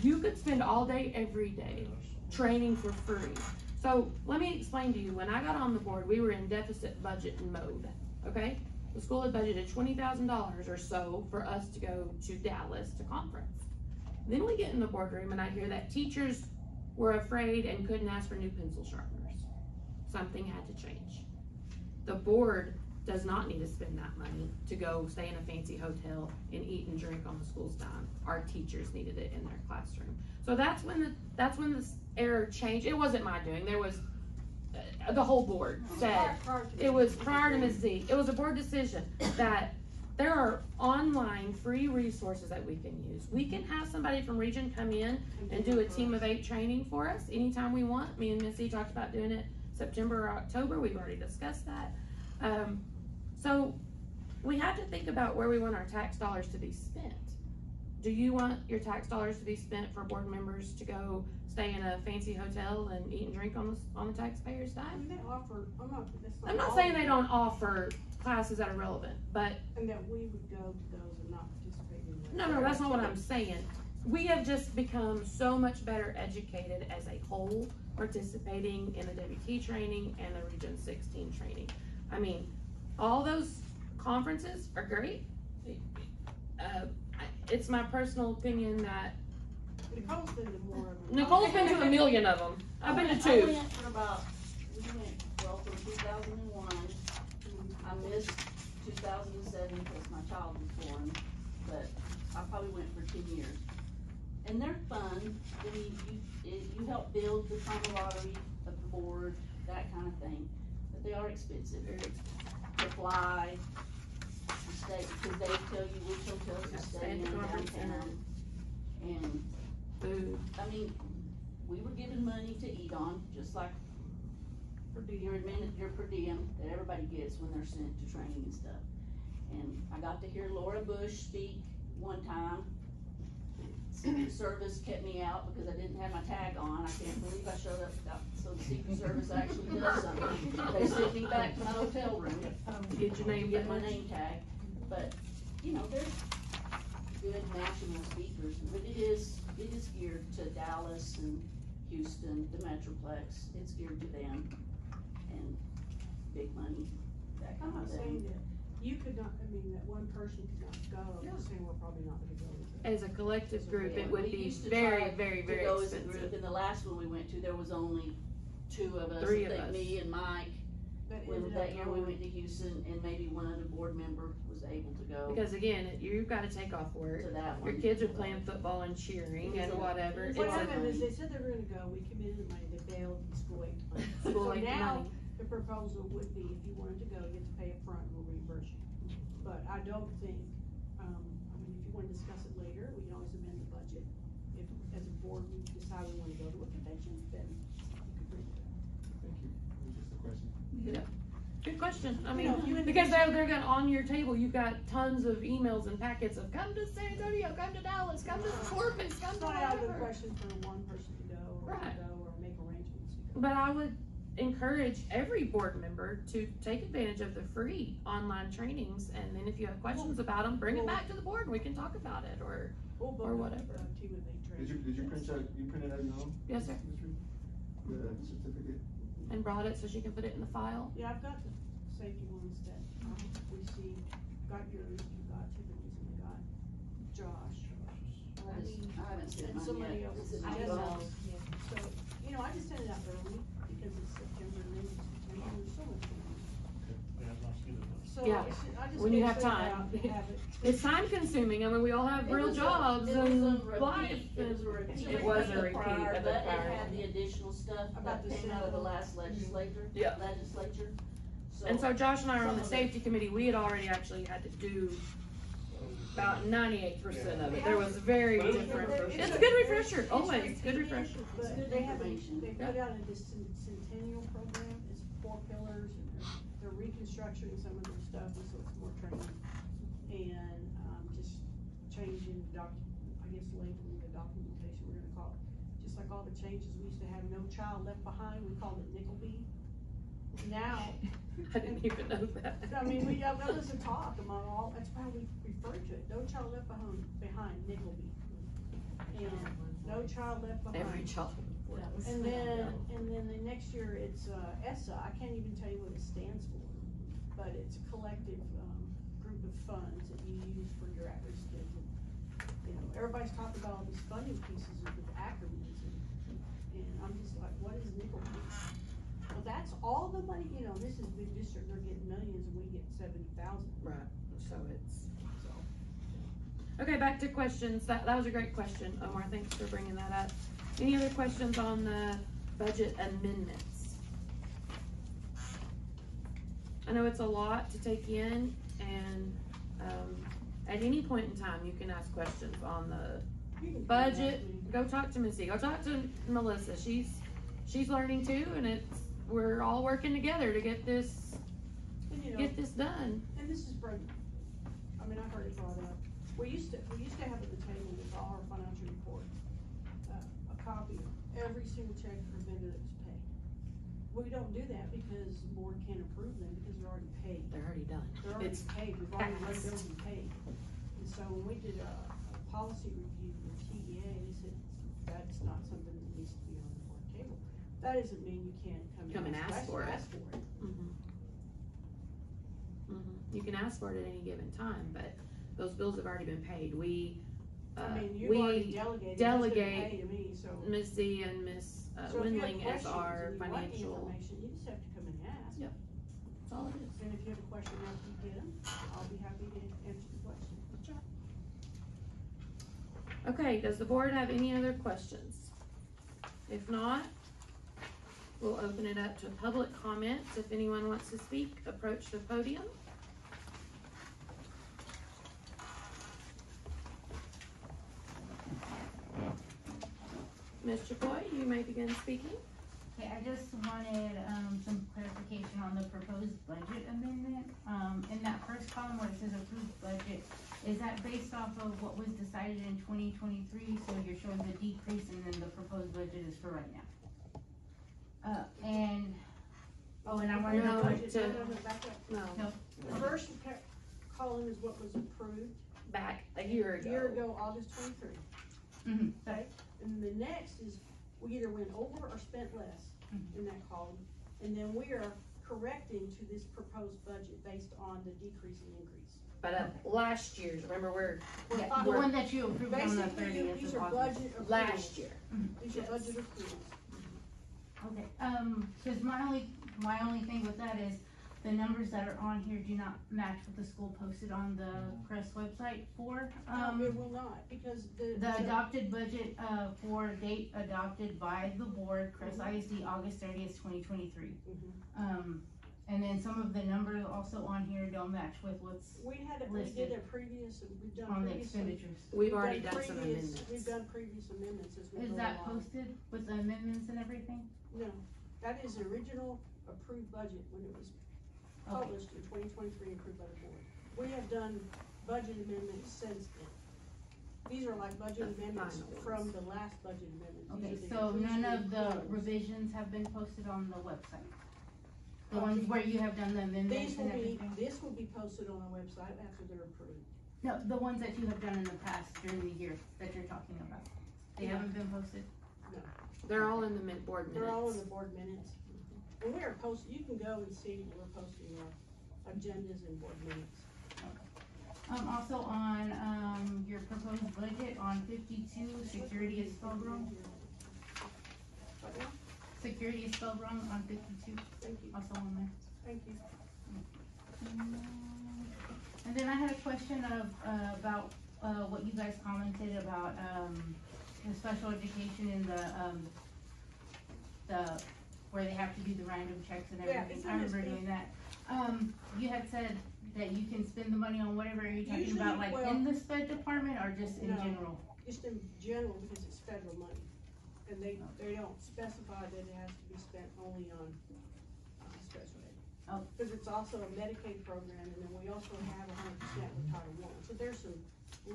you could spend all day, every day, training for free. So let me explain to you, when I got on the board, we were in deficit budget mode, okay? The school had budgeted $20,000 or so for us to go to Dallas to conference. Then we get in the boardroom and I hear that teachers were afraid and couldn't ask for new pencil sharpeners. Something had to change. The board does not need to spend that money to go stay in a fancy hotel and eat and drink on the school's dime. Our teachers needed it in their classroom. So that's when this error changed. It wasn't my doing. There was the whole board said it was prior to Ms. Z. It was a board decision that there are online free resources that we can use. We can have somebody from Region come in and do a team of 8 training for us anytime we want. Me and Ms. Z talked about doing it September or October. We've already discussed that. So we have to think about where we want our tax dollars to be spent. Do you want your tax dollars to be spent for board members to go stay in a fancy hotel and eat and drink on the taxpayers' dime? They offer, I'm not saying they don't offer classes that are relevant, but and that we would go to those and not participate in them. no, that's not what I'm saying. We have just become so much better educated as a whole, participating in the WT training and the Region 16 training. I mean, all those conferences are great. It's my personal opinion that Nicole's been to more of them. Nicole's been to a million of them. I've been to 2. We went from 2001, I missed 2007 because my child was born, but I probably went for 10 years. And they're fun, you help build the camaraderie of the board, that kind of thing, but they are expensive. To fly, to stay, because they tell you which hotels to stay in downtown. And food. I mean, we were given money to eat on, just like your per diem that everybody gets when they're sent to training and stuff. And I got to hear Laura Bush speak one time. Secret Service kept me out because I didn't have my tag on. I can't believe I showed up, so the Secret Service actually does something. They sent me back to my hotel room. Get your name, Get my name tag. But, you know, there's good national speakers, but it is geared to Dallas and Houston, the Metroplex. It's geared to them and big money, that I'm kind of not saying thing. that you could not, I mean, that one person could not go, I'm just saying we're probably not gonna go with it. As a collective group, it would We be used to very, try very, to very go as a group, expensive. and the last one we went to, there was only 2 of us. 3 I of think us. me and Mike. But When ended that up year we going- went to Houston, and maybe one other board member was able to go Because again, you've got to take off work. to that one. Your kids are playing football and cheering and whatever. It's What a happened is they said they were gonna go, we committed the money, they failed, and school ate the money. school So ain't now, money. the proposal would be, if you wanted to go, you have to pay up front, and we'll reimburse you. But I don't think, I mean, if you wanna discuss it later, we can always amend the budget. If, as a board, we decide we wanna go to a convention, then you could bring it up. Thank you. It was just a question. Good question. I You know, mean, you and- because they're gonna, on your table, you've got tons of emails and packets of come to San Antonio, come to Dallas, come to Corpus, come It's to not out of the whatever. question for one person to go, or Right. to go, or make arrangements to go. But I would encourage every board member to take advantage of the free online trainings, and then if you have questions about them, bring it back to the board, and we can talk about it, or, We'll book or it, whatever. Team of 8 Did you print it out your own? Yes, sir. The certificate? And brought it so she can put it in the file. Yeah, I've got the safety ones that, we see, got yours, you got Tiffany's, and we got Josh. I haven't seen And mine somebody yet. else. Is it I my don't know. phone? So, you know, I just sent it out early because it's September, and then September, there's so much going on. So, Yeah. I just. When you gonna have send it time. out and have it. It's time consuming. I mean, we all have It real was jobs it was and a life. repeat. It was a repeat. It was a of the repeat prior, of the but prior it had one. the additional stuff About that the came out of the civil. last legislature. Yeah. Legislature. And so Josh and I are on some the of safety committee. We had already actually had to do about 98% of it. There was very It's different. a- It's a good refresher. Always good repeated, refresher. But good they have, information. they put out a centennial program, it's 4 pillars, and they're reconstructing some of their stuff, and so it's more training. And, just changing I guess labeling the documentation, we're gonna call it, just like all the changes, we used to have no child left behind, we called it nickel-bee. Now, I didn't even know that. I mean, that was a talk among all, that's why we refer to it, no child left behind, nickel-bee. And no child left behind. Every child. And then the next year it's, ESSA, I can't even tell you what it stands for, but it's a collective, group of funds that you use for your at-risk kids. And, you know, everybody's talking about all these funding pieces with acronyms, and I'm just like, what is nickel-bee? Well, that's all the money, you know, this is big district, they're getting millions and we get 70,000. Right. So it's. Okay, back to questions. That was a great question, Omar. Thanks for bringing that up. Any other questions on the budget amendments? I know it's a lot to take in, and at any point in time, you can ask questions on the budget. Go talk to Missy. Go talk to Melissa. She's learning too, and we're all working together to get this And, you know, get this done. And this is broken. I mean, I've heard it brought up. We used to have at the table with all our financial reports, a copy of every single check for vendor that was paid. We don't do that because the board can't approve them because they're already paid. They're already done. They're already It's paid, we've already let passed. them be paid. And so when we did a policy review with TEA, they said that's not something that needs to be on the board table. That doesn't mean you can't come and ask for it. You can ask for it at any given time, but those bills have already been paid. I mean, you've already delegated, delegate pay to me, so. Missy and Miss So if you have Wendling as questions our and you want the financial. information, you just have to come and ask. Yep. That's all it is. And if you have a question after you get them, I'll be happy to answer the question. Okay, does the board have any other questions? If not, we'll open it up to public comments. If anyone wants to speak, approach the podium. Ms. Chapoy, you may begin speaking. Okay, I just wanted, some clarification on the proposed budget amendment. In that first column where it says approved budget, is that based off of what was decided in 2023? So you're showing the decrease and then the proposed budget is for right now? And I wanted No, to budget. put, Back up. No, no, The first column is what was approved back a year ago. August 23. sorry. And the next is, we either went over or spent less in that column. And then we are correcting to this proposed budget based on the decrease and increase. But last year's, remember Yeah, the one that you approved on the Basically, 30th these of are August. budget approvals. last year. These are budget approvals. Okay, cause my only thing with that is the numbers that are on here do not match what the school posted on the Kress website for, It will not, because the adopted budget, for date adopted by the board, Kress ISD, August 30th, 2023. And then some of the numbers also on here don't match with what's we did listed a previous, we've done on the previous. expenditures. We've already done some amendments. We've done previous amendments as we go Is along. that posted with the amendments and everything? No, that is the original approved budget when it was published in 2023 approved by the board. We have done budget amendments since then. These are like budget The amendments final ones. from the last budget amendment. Okay, These are so inclusion none of the inclusions. revisions have been posted on the website? The ones where you have done the amendments These and will be, everything? this will be posted on the website after they're approved. No, the ones that you have done in the past during the year that you're talking about. They Yeah. haven't been posted? They're all in the board minutes. They're all in the board minutes. And we are you can go and see, we're posting our agendas and board minutes. Also on, your proposed budget on 52, security is spelled wrong. Right now? security is spelled wrong on 52, Thank you, also on there. thank you. And then I had a question about what you guys commented about the special education in the where they have to do the random checks and Yeah, everything. it's I remember understood. doing that. You had said that you can spend the money on whatever. Are you talking Usually, about like well, in the sped department or just in No. general? Just in general, because it's federal money. And they don't specify that it has to be spent only on, special ed. Oh. Cause it's also a Medicaid program, and then we also have 100% with Title I, so there's some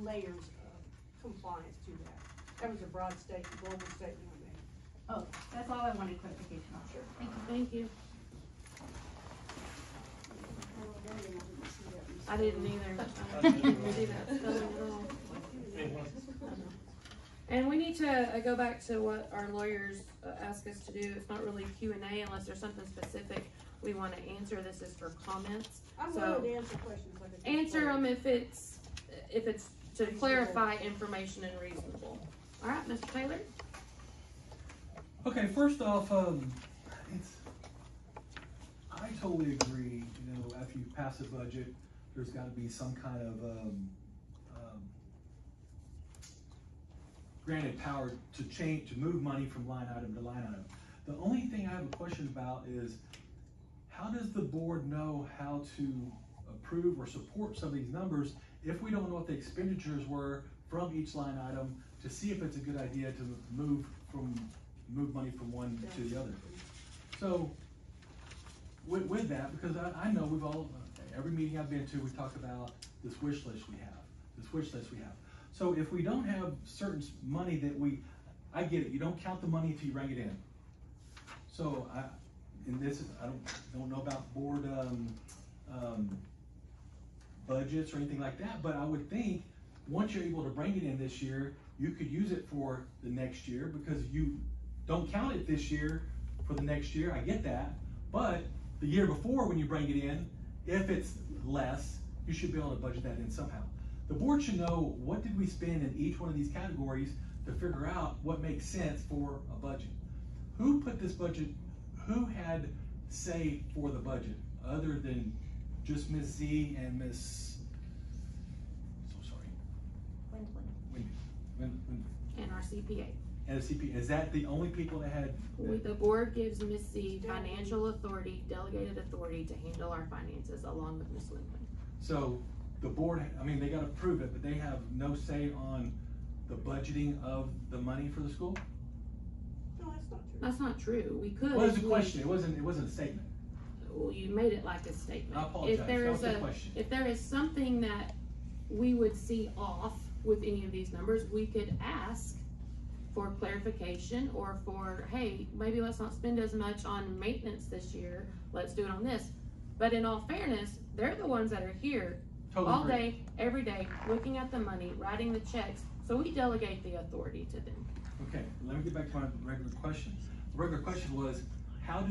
layers of compliance to that. That was a broad statement, global statement I made. Oh, that's all I wanted clarification on. Sure. Thank you. Thank you. Oh, dang it, I didn't see that. I didn't either. I didn't see that spelling at all. And we need to go back to what our lawyers ask us to do. It's not really Q&A unless there's something specific we want to answer. This is for comments. I'm So willing to answer questions like I just answer put. them if it's to clarify information and reasonable. All right, Mr. Taylor? Okay, first off, I totally agree, you know, after you pass a budget, there's gotta be some kind of, granted power to move money from line item to line item. The only thing I have a question about is, how does the board know how to approve or support some of these numbers if we don't know what the expenditures were from each line item to see if it's a good idea to move money from one to the other? So, with that, because I know we've all, every meeting I've been to, we talk about this wish list we have. So if we don't have certain money that I get it, you don't count the money until you bring it in. So I don't know about board budgets or anything like that, but I would think once you're able to bring it in this year, you could use it for the next year because you don't count it this year for the next year. I get that, but the year before when you bring it in, if it's less, you should be able to budget that in somehow. The board should know what did we spend in each one of these categories to figure out what makes sense for a budget. Who put this budget, who had say for the budget other than just Ms. Z and Ms. Wendling. And our CPA. And the CP, is that the only people that had? The board gives Ms. Z financial authority, delegated authority to handle our finances along with Ms. Wendling. So the board, I mean, they gotta approve it, but they have no say on the budgeting of the money for the school? No, that's not true. That's not true. We could. What is the question? It wasn't a statement. Well, you made it like a statement. I apologize. That was the question. If there is something that we would see off with any of these numbers, we could ask for clarification or for, hey, maybe let's not spend as much on maintenance this year. Let's do it on this. But in all fairness, they're the ones that are here Totally all agree. day, every day, looking at the money, writing the checks. So we delegate the authority to them. Okay, let me get back to my regular question. The regular question was, how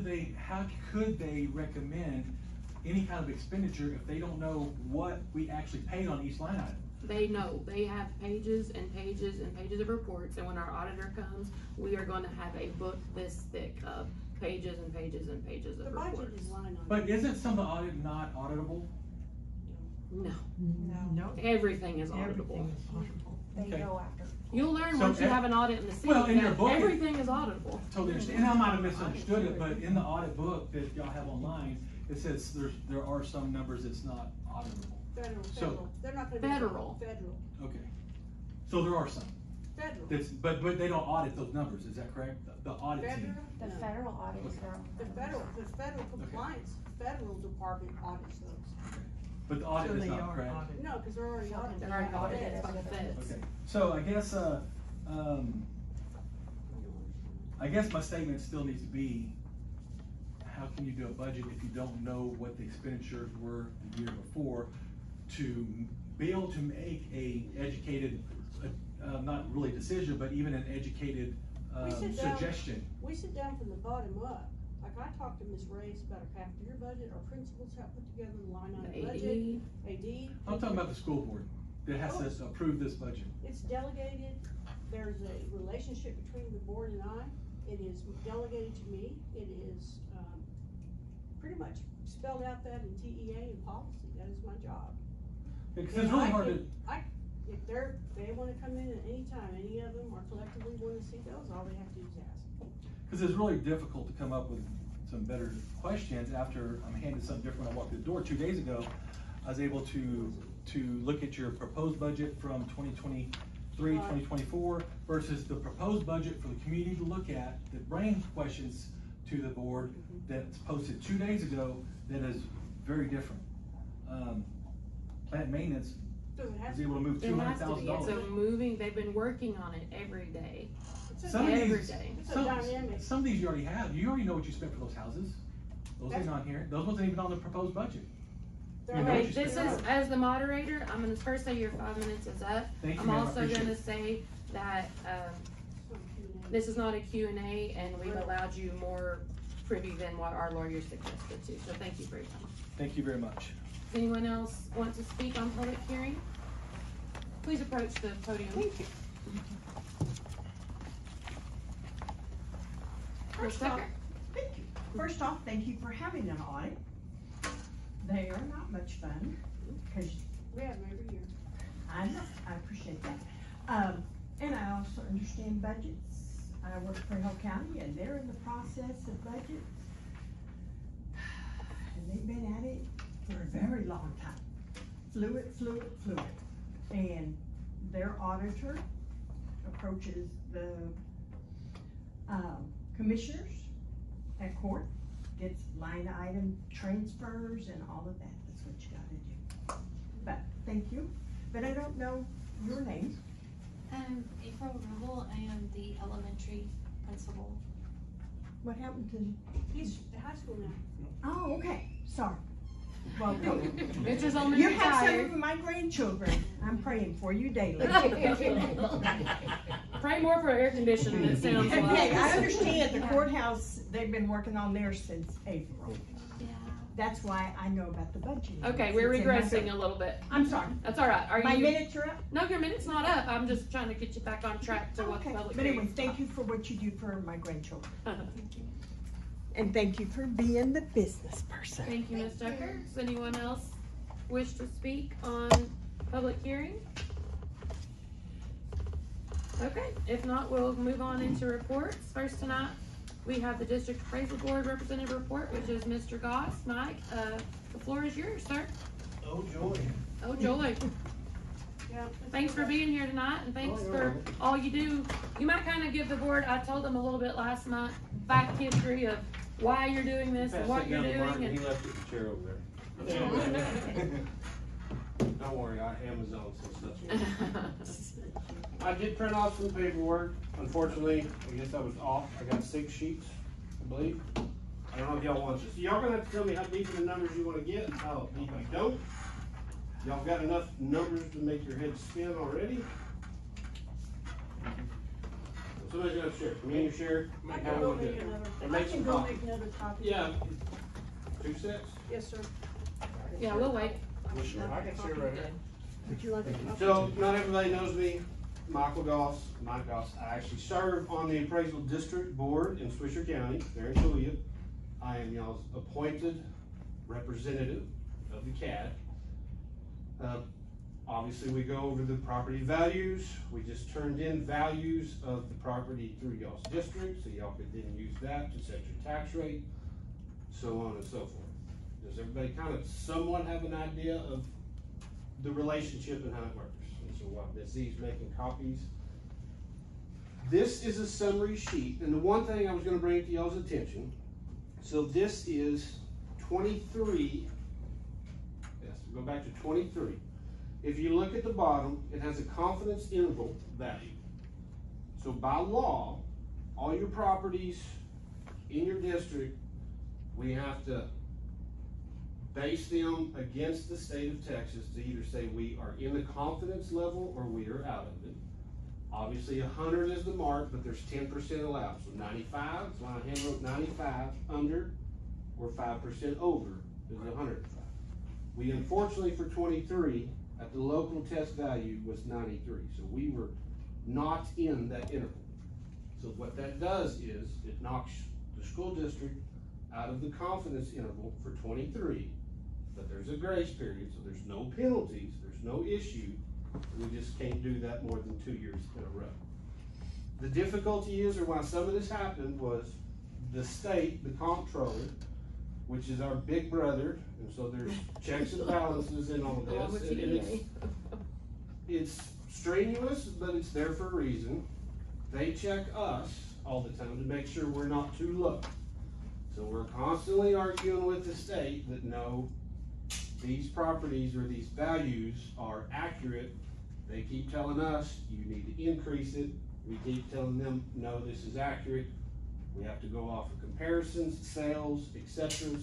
could they recommend any kind of expenditure if they don't know what we actually paid on each line item? They know, they have pages and pages and pages of reports, and when our auditor comes, we are gonna have a book this thick of pages and pages and pages of The budget reports. is line on. But isn't some of the audit not auditable? No, No. everything is auditable. They Okay. go after. You'll learn So once you ev- have an audit in the city, Well, in your that book, everything is auditable. Totally understand, and I might have misunderstood it, but in the audit book that y'all have online, it says there are some numbers that's not auditable. Federal, they're not gonna be. Federal. Federal, Okay, so there are some, federal. but they don't audit those numbers, is that correct? The audit team. The No. federal audits are. The federal compliance, federal department audits those. But the audit is not, correct? No, cause they're already audited. They're already audited by the feds. Okay, so I guess my statement still needs to be, how can you do a budget if you don't know what the expenditures were the year before to be able to make a educated, not really decision, but even an educated We sit down- suggestion? We sit down from the bottom up. Like I talked to Ms. Reyes about our cafeteria budget, our principals help put together the line The item budget, AD, AD. I'm talking about the school board that has to approve this budget. It's delegated, there's a relationship between the board and I. It is delegated to me. It is, pretty much spelled out that in TEA and policy. That is my job. Because And it's really I hard can- to, If they wanna come in at any time, any of them, or collectively wanna see those, all they have to do is ask. because it's really difficult to come up with some better questions after I'm handed something different when I walked through the door. 2 days ago, I was able to look at your proposed budget from 2023, 2024 versus the proposed budget for the community to look at that brings questions to the board that's posted 2 days ago that is very different. Plant maintenance So it has was able to move It has to be, $200,000. it's a moving, they've been working on it every day. Some of Every these, day. It's a dynamic. some of these you already have. You already know what you spent for those houses. Those ain't on here. Those wasn't even on the proposed budget. They're You know Okay, what you this spent. is, as the moderator, I'm gonna first say your 5 minutes is up. Thank you, I'm ma'am. I also appreciate gonna it. say that, this is not a Q&A, and we've allowed you more privy than what our lawyers suggested too, so thank you for your time. Thank you very much. Does anyone else want to speak on public hearing? Please approach the podium. Thank you. Ms. Tucker? Thank you. First off, thank you for having an audit. They are not much fun, because We have them every year. I know, I appreciate that. And I also understand budgets. I work for Hill County, and they're in the process of budgets. And they've been at it for a very long time. Fluid. And their auditor approaches the, commissioners at court, gets line item transfers and all of that. That's what you gotta do. But, thank you. But I don't know your name. April.ROBel, I am the elementary principal. What happened to? He's in high school now. Oh, okay, sorry. Well, Mr. Zolman you have some retired. of my grandchildren. I'm praying for you daily. Pray more for air conditioning, it sounds like. Okay, I understand the courthouse, they've been working on theirs since April. Yeah. That's why I know about the budget. Okay, we're It's in my regressing bill. a little bit. I'm sorry. That's all right. Are My you? minutes are up? No, your minute's not up. I'm just trying to get you back on track to what the Okay, public but hearing. anyway, thank you for what you do for my grandchildren. And thank you for being the business person. Thank you, Ms. Tucker. Does anyone else wish to speak on public hearing? Okay, if not, we'll move on into reports. First tonight, we have the District Appraisal Board Representative Report, which is Mr. Goss. Mike, the floor is yours, sir. Oh, joy. Oh, joy. Yeah. Thanks for being here tonight, and thanks for all you do. You might kind of give the board, I told them a little bit last month, fact history of why you're doing this and what you're doing. He And left it in the chair over there. Don't worry, I Amazon some such. I did print off some paperwork. Unfortunately, I guess I was off. I got 6 sheets, I believe. I don't know if y'all want this. Y'all gonna have to tell me how deep in the numbers you wanna get, how deep you don't. Y'all got enough numbers to make your head spin already? Somebody's gonna share. Me and you share. I How can we go wanna do make it. another, And I make can some go copies. make another copy. Yeah. 2 sets? Yes, sir. yeah, we'll wait. I can share right here. Would you like a copy? So, not everybody knows me, Mike Goss. I actually serve on the Appraisal District Board in Swisher County, there in Toledo. I am y'all's appointed representative of the CAD. Obviously, we go over the property values. We just turned in values of the property through y'all's district, so y'all could then use that to set your tax rate, so on and so forth. Does everybody kind of somewhat have an idea of the relationship and how it works? And so while Busy's making copies, this is a summary sheet, and the one thing I was gonna bring to y'all's attention, so this is 23, yes, go back to 23. If you look at the bottom, it has a confidence interval value. So by law, all your properties in your district, we have to base them against the state of Texas to either say we are in the confidence level or we are out of it. Obviously 100 is the mark, but there's 10% allowed. So 95, so I hand wrote 95 under or 5% over is 105. We unfortunately for 23, at the local test value was 93. So we were not in that interval. So what that does is, it knocks the school district out of the confidence interval for 23, but there's a grace period, so there's no penalties, there's no issue. We just can't do that more than 2 years in a row. The difficulty is, or why some of this happened, was the state, the comptroller, which is our big brother, and so there's checks and balances in all of this. And it's strenuous, but it's there for a reason. They check us all the time to make sure we're not too low. So we're constantly arguing with the state that no, these properties or these values are accurate. They keep telling us, you need to increase it. We keep telling them, no, this is accurate. We have to go off of comparisons, sales, etc.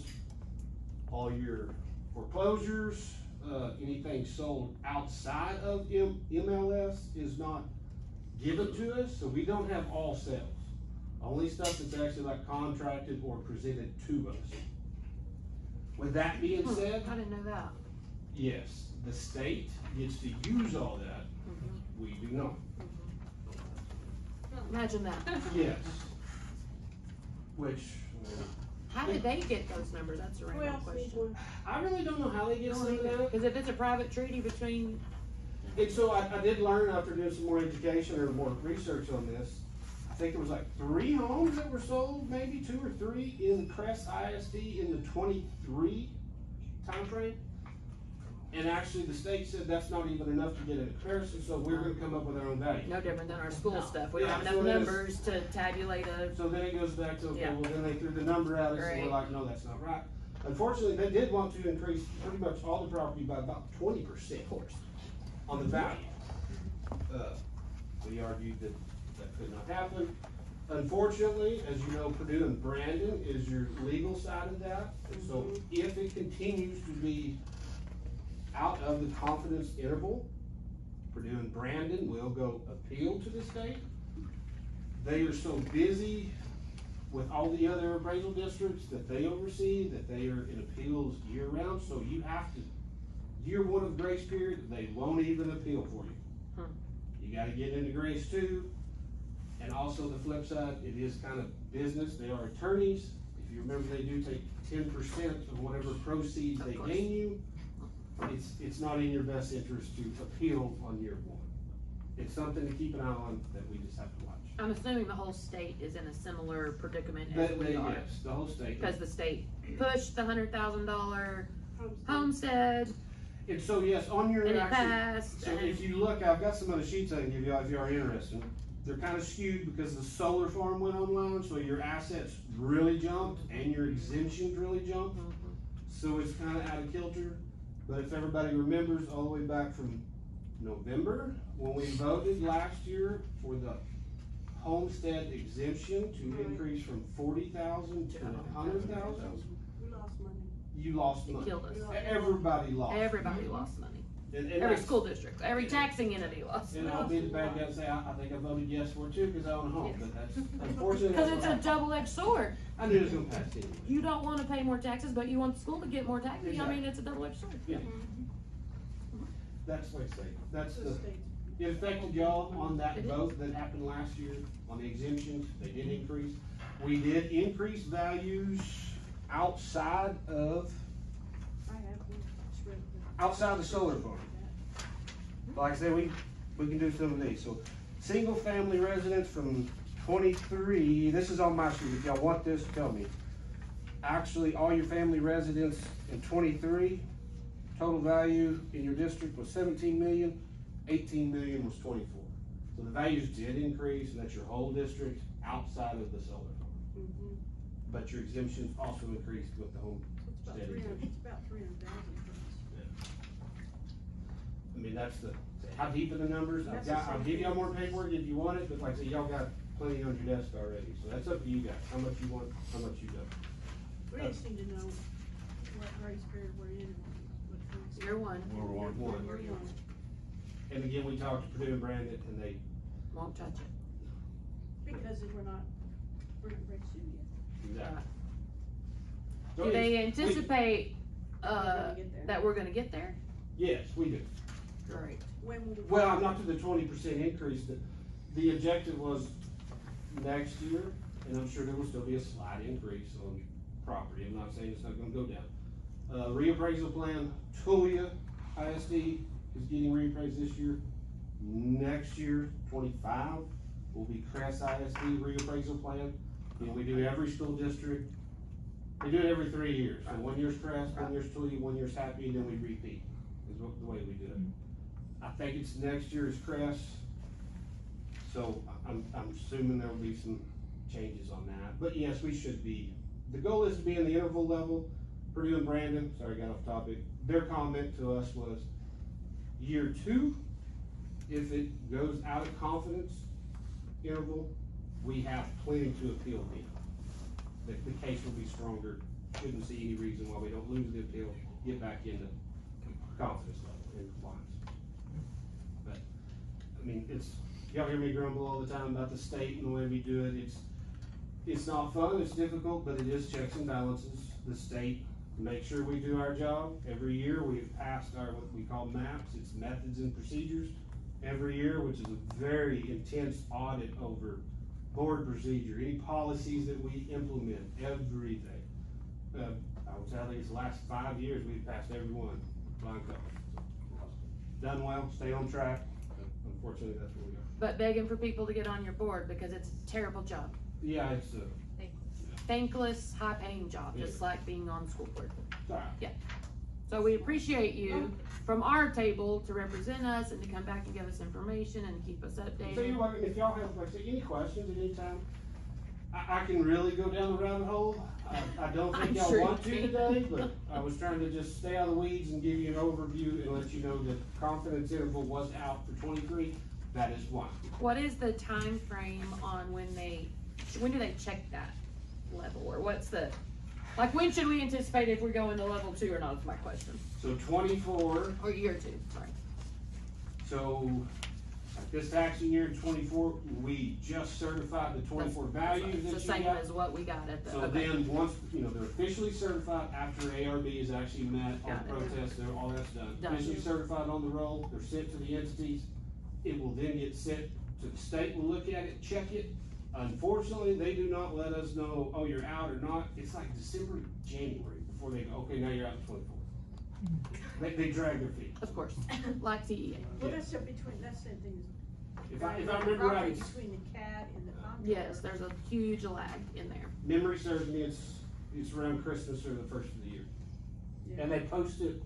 All your foreclosures, anything sold outside of MLS is not given to us, so we don't have all sales. Only stuff that's actually like contracted or presented to us. With that being said, I didn't know that. yes, the state gets to use all that. We do not. Imagine that. Yes. Which, How did they get those numbers? That's a random question. I really don't know how they get some of that. Because if it's a private treaty between, And so I did learn after doing some more education or more research on this. I think there was like 3 homes that were sold, maybe 2 or 3 in Kress ISD in the 23 timeframe. And actually the state said that's not even enough to get a comparison, so we're gonna come up with our own value. no different than our school No. stuff. We don't Yeah, have so enough it is. numbers to tabulate a, So then it goes back to, okay, Yeah. well then they threw the number at us, and Right. we're like, no, that's not right. Unfortunately, they did want to increase pretty much all the property by about 20%. of course. On the value. We argued that that could not happen. Unfortunately, as you know, Purdue and Brandon is your legal side of that. And so if it continues to be out of the confidence interval, Purdue and Brandon will go appeal to the state. They are so busy with all the other appraisal districts that they oversee, that they are in appeals year round, so you have to, year 1 of grace period, they won't even appeal for you. You gotta get into grace 2, and also the flip side, it is kind of business, they are attorneys. If you remember, they do take 10% of whatever proceeds they gain you. It's not in your best interest to appeal on year 1. It's something to keep an eye on that we just have to watch. I'm assuming the whole state is in a similar predicament as we are. Yes, the whole state. Because the state pushed the $100,000 homestead, And so, yes, on your and it interaction, passed, so and if you look, I've got some other sheets I can give you if you are interested. They're kind of skewed because the solar farm went online, so your assets really jumped and your exemptions really jumped. So it's kind of out of kilter. But if everybody remembers, all the way back from November, when we voted last year for the homestead exemption to increase from 40,000 to 100,000, We lost money. you lost it money. killed us. Everybody lost. Everybody lost money. And Every that's- school district, every taxing entity lost. And I'll be the bad guy and say, I think I voted yes for it too, because I own a home, but that's unfortunately. Because that's it's what a happened. double-edged sword. I knew it was gonna pass anyway. You don't wanna pay more taxes, but you want the school to get more taxes. I Exactly. mean, it's a double-edged sword. Yeah. That's what I say, that's The the, state. it affected y'all on that It is. vote that happened last year, on the exemptions, they did increase. We did increase values outside of, I have one. It's right there. outside the solar farm. Like I say, we can do some of these, so, single-family residence from 23, this is on my sheet, if y'all want this, tell me. Actually, all your family residents in 23, total value in your district was 17 million, 18 million was 24. So the values did increase, and that's your whole district outside of the solar farm. But your exemptions also increased with the homestead exemption. It's about 300,000 for us. I mean, that's the, how deep are the numbers? That's the I'll same give y'all thing. more paperwork if you want it, but like I say, y'all got plenty on your desk already, so that's up to you guys, how much you want, how much you don't. We just need to know what grace period we're in. What Year 1, One. Year 1. And again, we talked to Purdue and Brandon, and they, won't touch it. Because if we're not ready to yet. exactly. Do they anticipate, We're gonna get there. that we're gonna get there? Yes, we do. Great. When will we? Well, not to the 20% increase, the objective was next year, and I'm sure there will still be a slight increase on property, I'm not saying it's not gonna go down. Reappraisal plan, Tulia ISD is getting reappraised this year. Next year, 25, will be Kress ISD reappraisal plan. And we do every school district, we do it every 3 years. So 1 year's Kress, 1 year's Tulia, 1 year's Happy, and then we repeat, is the way we do it. I think it's next year's Kress, so I'm assuming there'll be some changes on that. But yes, we should be, the goal is to be in the interval level. Purdue and Brandon, sorry, got off topic, their comment to us was, year 2, if it goes out of confidence interval, we have plenty to appeal then. The case will be stronger. Shouldn't see any reason why we don't lose the appeal, get back into confidence level in compliance. But, I mean, y'all hear me grumble all the time about the state and the way we do it. It's not fun, it's difficult, but it is checks and balances. The state makes sure we do our job. Every year we have passed our, what we call MAPs, it's methods and procedures. Every year, which is a very intense audit over board procedure, any policies that we implement, everything. I would say I think it's the last 5 years we've passed every one, flying colors. Done well, stay on track, but unfortunately that's where we are. But begging for people to get on your board because it's a terrible job. Yeah, it's Thankless, high-paying job, just like being on the school board. all right. Yeah. So we appreciate you from our table to represent us and to come back and give us information and keep us So updated. you're welcome, if y'all have, like, say, any questions at any time, I can really go down the rabbit hole. I don't think I'm y'all sure you want to can. today, but I was trying to just stay out of the weeds and give you an overview and let you know that confidence interval was out for 23. That is one. What is the time frame on when do they check that level, or what's the, like, when should we anticipate if we're going to level 2 or not, is my question. So 24, Or year 2, sorry. so like this taxing year in 24, we just certified the 24 values It's that the you same got. as what we got at the, So okay. then, once, they're officially certified after ARB is actually met on Got it. protest, all that's done. Done. Officially certified on the roll, they're sent to the entities. It will then get sent to the state, will look at it, check it. Unfortunately, they do not let us know, oh, you're out or not. It's like December, January, before they go, okay, now you're out in 24. They drag their feet. Of course, like TEA. Well, that's the same thing If I as. remember right, it's, Between the CAD and the contract. Yes, there's a huge lag in there. memory serves me, it's around Christmas or the first of the year. Yeah. And they post it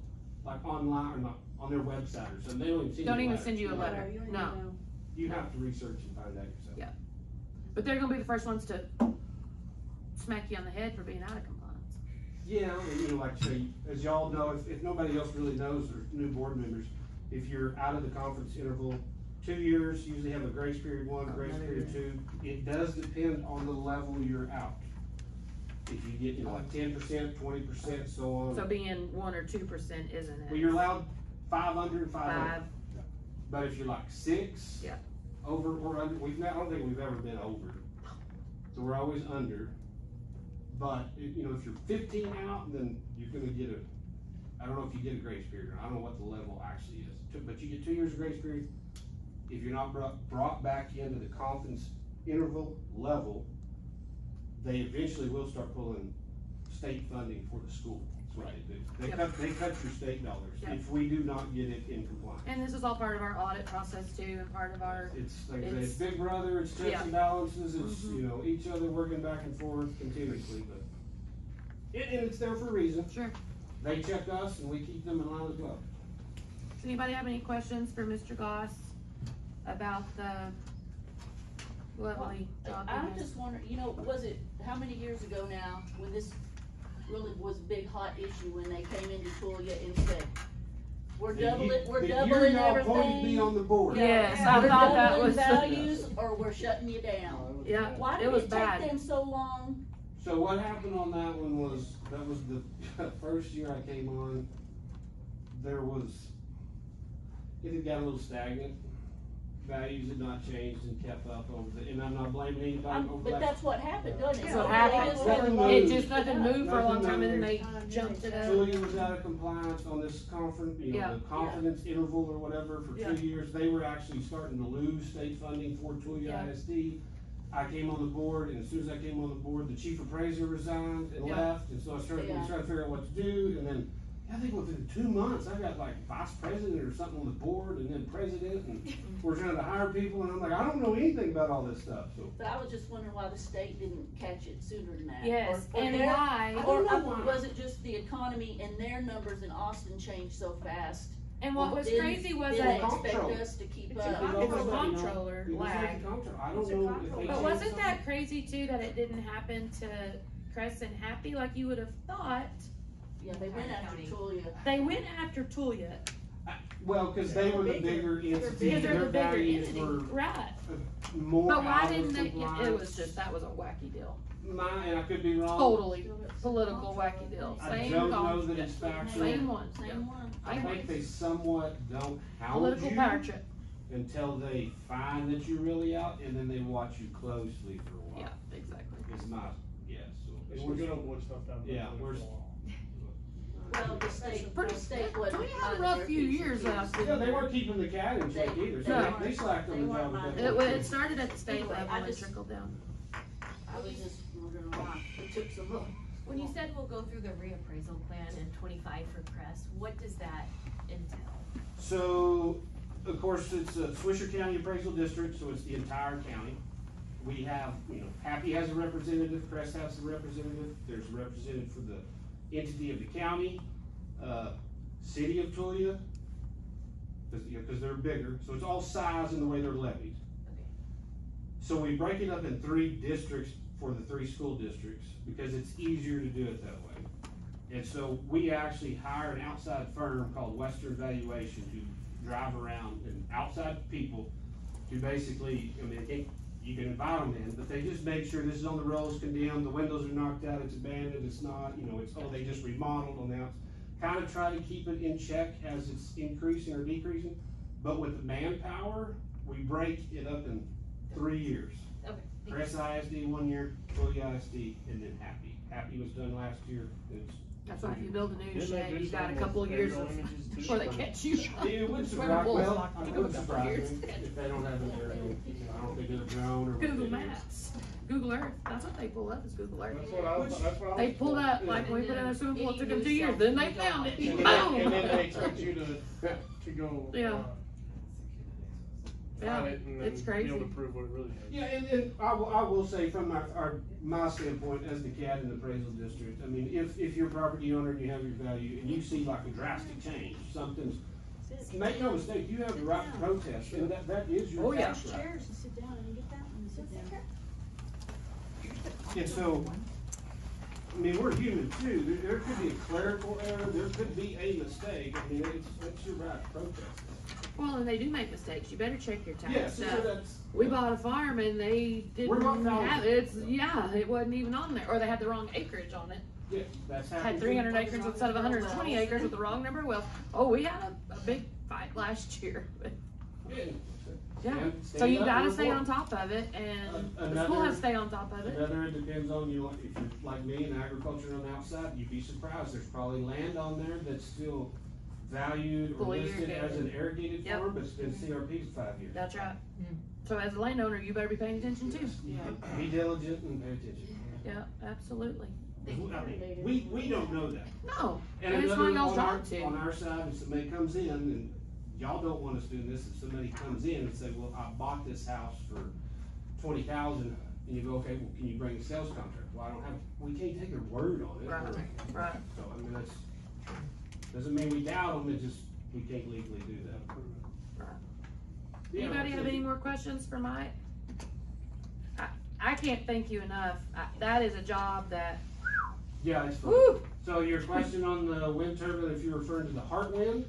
like online or not, on their website or something. They don't even send you Don't a even letter. send you a No. letter. You don't No. even know. You have to research and find out yourself. Yeah. But they're gonna be the first ones to smack you on the head for being out of compliance. Yeah, and like I say, as y'all know, if nobody else really knows, or new board members, if you're out of the conference interval, 2 years, usually have a grace period 1, grace Another period 2. It does depend on the level you're out. If you get, like 10%, 20%, so on. So being 1 or 2% isn't it? Well, you're allowed 5 under and 5 5. over. But if you're like 6, Yeah. over or under, I don't think we've ever been over. So we're always under. But, if you're 15 out, then you're gonna get I don't know if you get a grace period, or I don't know what the level actually is. But you get 2 years of grace period. If you're not brought back into the confidence interval level, they eventually will start pulling state funding for the school. That's what they do. They cut your state dollars Yep. if we do not get it in compliance. And this is all part of our audit process too, and part of our, It's like I say, it's Big Brother, it's checks and balances, it's, each other working back and forth continuously, but. And it's there for a reason. sure. They check us and we keep them in line as well. Does anybody have any questions for Mr. Goss about the lovely job? he I'm has? just wondering, how many years ago now, when this really was a big hot issue, when they came into Tulia and said, we're doubling The year everything. y'all appointed me on the board. Yes, I We're thought that doubling was, values, or we're shutting you down. yeah, Why it did was it bad. take them so long? So what happened on that one was, that was the first year I came on, it had got a little stagnant. Values had not changed and kept up and I'm not blaming anybody over But that. that's what happened, doesn't it? That's what They happened. just had Nothing low- It just, nothing moved for a long Nothing time and then moved. they jumped it up. Tulia was out of compliance on this conference, Yeah. the confidence interval or whatever for Yeah. 2 years. They were actually starting to lose state funding for Tulia Yeah. ISD. I came on the board, and as soon as I came on the board, the chief appraiser resigned and Yeah. left, and so we started to figure out what to do, and then, I think within 2 months, I got like vice president or something on the board, and then president, and we're trying to hire people, and I'm like, I don't know anything about all this stuff, so. But I was just wondering why the state didn't catch it sooner than that. Yes, Or and their- why? Or I don't know why. was it just the economy and their numbers in Austin changed so fast? And what was Didn't- crazy was didn't that, Well, expect comptroller. us to keep It's up. a It comptroller. was like, you know, Comptroller it was like lag. a comptroller. I don't It's a know if comptroller. they but changed wasn't something. that crazy too that it didn't happen to Kress and Happy like you would have thought? Yeah, they went after Tulia. They went after Tulia Well, cause they were the bigger entity, because they're their the bigger values entity, were right? more But why out didn't of they? It compliance. was just that was a wacky deal. And I could be wrong. Totally political wacky deal. I Same don't know contract. that it's factual. Same one. Same one. I think they somewhat don't hound Political power you trip. until they find that you're really out, and then they watch you closely for a while. Yeah, exactly. Is my guess, so. And we're gonna avoid stuff down there. Yeah, we're- Well, the state We wasn't. had a rough few years out Yeah, they there. weren't keeping the cat in check either, so No. they slacked on the job. a bit. It started at the state Anyway, level I and just- trickled down. I was just wondering why it took so long. When you said we'll go through the reappraisal plan in 25 for Kress, what does that entail? So, of course, it's a Swisher County Appraisal District, so it's the entire county. We have, Happy has a representative, Kress has a representative, there's a representative for the entity of the county, city of Tulia, because they're bigger, so it's all size and the way they're levied. Okay. So we break it up in 3 districts for the 3 school districts, because it's easier to do it that way. And so we actually hire an outside firm called Western Valuation to drive around and outside people to basically, you can invite them in, but they just make sure this is on the rolls condemned, the windows are knocked out, it's abandoned, it's not, they just remodeled on the outside. Kind of try to keep it in check as it's increasing or decreasing, but with the manpower, we break it up in 3 years. Okay. thank Kress you. ISD 1 year, Tulia ISD, and then Happy. Happy was done last year. That's why if you build a new Didn't they shed, do you got a something couple with of years aerial images too? before they catch you. It would Swear surprise, to well, God, it took would a couple surprise years. me if they don't have an aerial, I don't think it's a drone or. what Google they do. Maps, Google Earth, that's what they pull up is Google Earth. That's what I was They pulled told. up, like when we put it in a swimming pool, it took them 2 Any years, new then they cell found it, phone And boom! then they expect you to go. Yeah. Yeah, Find it and it's then be able to crazy. prove what it really is. Yeah, and I will say from my standpoint as the CAD in the appraisal district, if you're a property owner and you have your value and you see like a drastic change, make no mistake, you have the right to protest, and that is Oh, your yeah. tax right. Chairs and sit down and get that one and sit down. And so, we're human too, there could be a clerical error, there could be a mistake, it's your right to protest. Well, and they do make mistakes, you better check your tax Yes, so stuff. that's. We bought a farm and they We're not didn't found- have, it wasn't even on there, or they had the wrong acreage on it. Yeah, that's Had happened. 300 acres instead of 120 acres with the wrong number of wells. Oh, we had a big fight last year. Yeah, so you gotta stay on top of it, and the school has to stay on top of it. Another, it depends on you, if you're like me in agriculture on the outside, you'd be surprised, there's probably land on there that's still valued or Fully listed as an irrigated Yep. farm, but it's been CRP for 5 years. That's right. So as a landowner, you better be paying attention too. Be diligent and pay attention. Yeah, absolutely. We don't know that. No, And and it's not another, y'all's on our, job to. on our side, if somebody comes in, and y'all don't want us doing this, if somebody comes in and say, well, I bought this house for 20,000, and you go, okay, well, can you bring a sales contract? Well, we can't take their word on it. Right, right. So, doesn't mean we doubt them, we can't legally do that. Right. Yeah, Anybody that's have it. any more questions for Mike? I can't thank you enough. That is a job that, Yeah, it's fun. woo! So your question on the wind turbine, if you're referring to the Heartwind,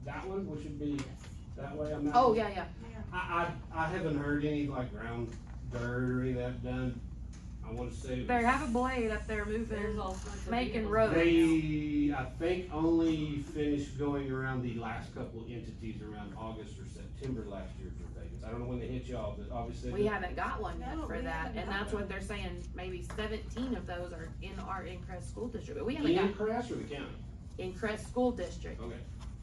that one, which would be that way, I'm not. Oh, yeah. I haven't heard any like ground dirt or any of that done. I wanna say. it They was- have a blade up there There's moving, all sorts of making vehicles. roads. They, I think, only finished going around the last couple of entities around August or September last year for Vegas. I don't know when they hit y'all, but obviously. We haven't got one yet No, for we that, haven't and got that's one. what they're saying, maybe 17 of those are in our Kress school district, but we haven't In got Kress or the county? in Kress school district. Okay.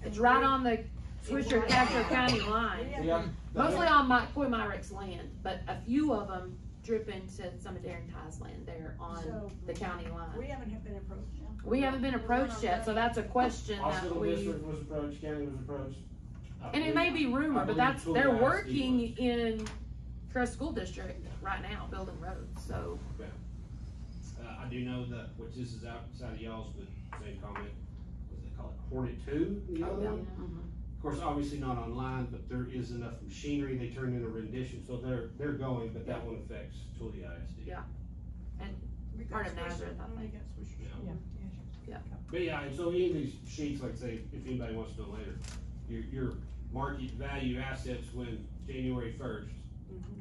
It's right on the Swisher-Castro County line. Yeah. Mostly on Coy Myrick's land, but a few of them drip into some of Darren Ty's land there on So, the county line. We haven't been approached yet. We haven't been approached yet, so that's a question that Hospital we, district was approached, county was approached. and it may be rumor, but that's, Tool they're ISD working was. in Kress School District right now, building roads, so. I do know that, which this is outside of y'all's, but same comment, what do they call it, Hornet 2, the other one? Mhm. Of course, obviously not online, but there is enough machinery, they turned in a rendition, so they're going, but that one affects Tool ISD. Yeah. And We got part of switched. Nazareth, I We think. got switched. Yeah. Yeah. But yeah, and so any of these sheets, like say, if anybody wants to know later, your market value assets when January 1st,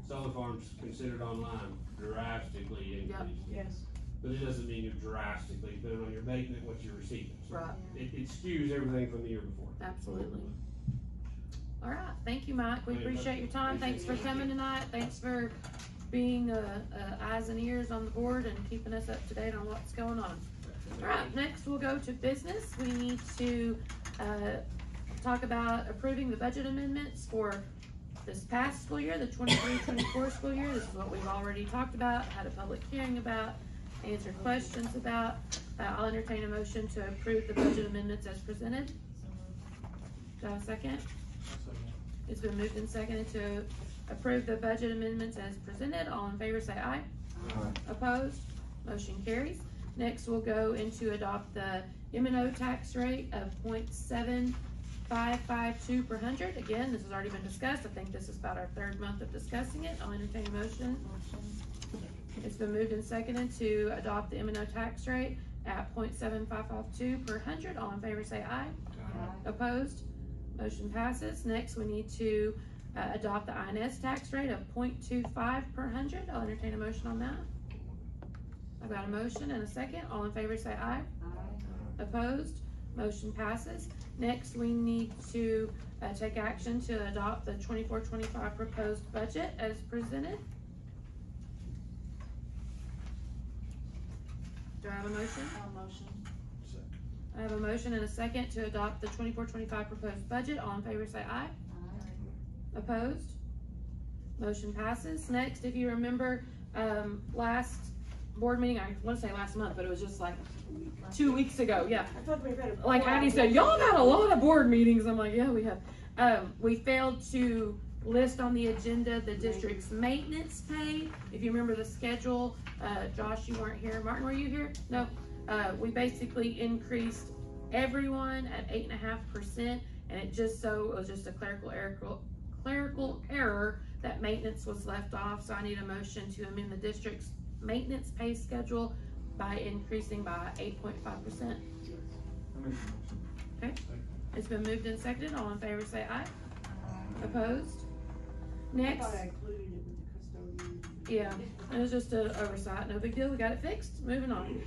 solar farms considered online drastically increased. Yes. But it doesn't mean you're drastically, depending on your abatement, what you're receiving. So Right. It skews everything from the year before. Absolutely. All right, thank you, Mike. We Hey, appreciate your time. Thanks for coming tonight. Thanks for being eyes and ears on the board and keeping us up to date on what's going on. All right, next we'll go to business. We need to talk about approving the budget amendments for this past school year, the 23-24 school year. This is what we've already talked about, had a public hearing about, answered questions about. I'll entertain a motion to approve the budget amendments as presented. Do I have a second? It's been moved and seconded to approve the budget amendments as presented. All in favor say aye. Aye. Opposed? Motion carries. Next, we'll go into adopt the M&O tax rate of 0.7552 per hundred. Again, this has already been discussed. I think this is about our third month of discussing it. I'll entertain a motion. It's been moved and seconded to adopt the M&O tax rate at 0.7552 per hundred. All in favor say aye. Opposed? Motion passes. Next, we need to adopt the INS tax rate of 0.25 per hundred. I'll entertain a motion on that. I've got a motion and a second. All in favor say aye. Opposed? Motion passes. Next, we need to take action to adopt the 24-25 proposed budget as presented. Do I have a motion? Motion. I have a motion and a second to adopt the 24-25 proposed budget. All in favor say aye. Opposed? Motion passes. Next, if you remember, last board meeting, I want to say last month, but it was just like 2 weeks ago. Yeah. I thought we had a. Like Heidi said, y'all had a lot of board meetings. I'm like, yeah, we have. We failed to list on the agenda the district's maintenance pay. If you remember the schedule, Josh, you weren't here. Martin, were you here? No. We basically increased everyone at 8.5%, and it was just a clerical error that maintenance was left off. So I need a motion to amend the district's maintenance pay schedule by increasing by 8.5%. Okay. It's been moved and seconded. All in favor say aye. Opposed? I Next. thought I included it with the custodian. Yeah, it was just an oversight, no big deal, we got it fixed, moving on.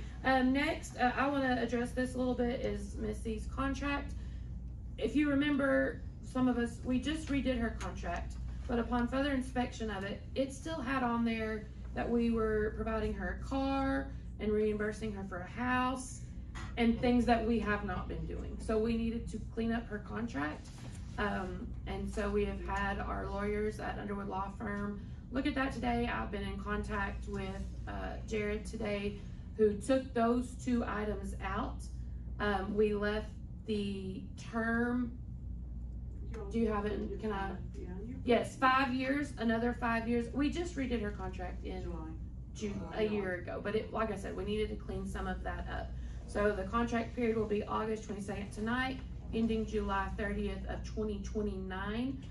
Next, I wanna address this a little bit, is Missy's contract. If you remember, some of us, we just redid her contract, but upon further inspection of it, it still had on there that we were providing her a car and reimbursing her for a house and things that we have not been doing. So we needed to clean up her contract. And so we have had our lawyers at Underwood Law Firm look at that today. I've been in contact with Jared today, who took those two items out. We left the term. Do you have it? Can I? Yes, 5 years, another 5 years. We just redid her contract in June, a year ago, but like I said, we needed to clean some of that up. So the contract period will be August 22nd tonight, ending July 30th of 2029.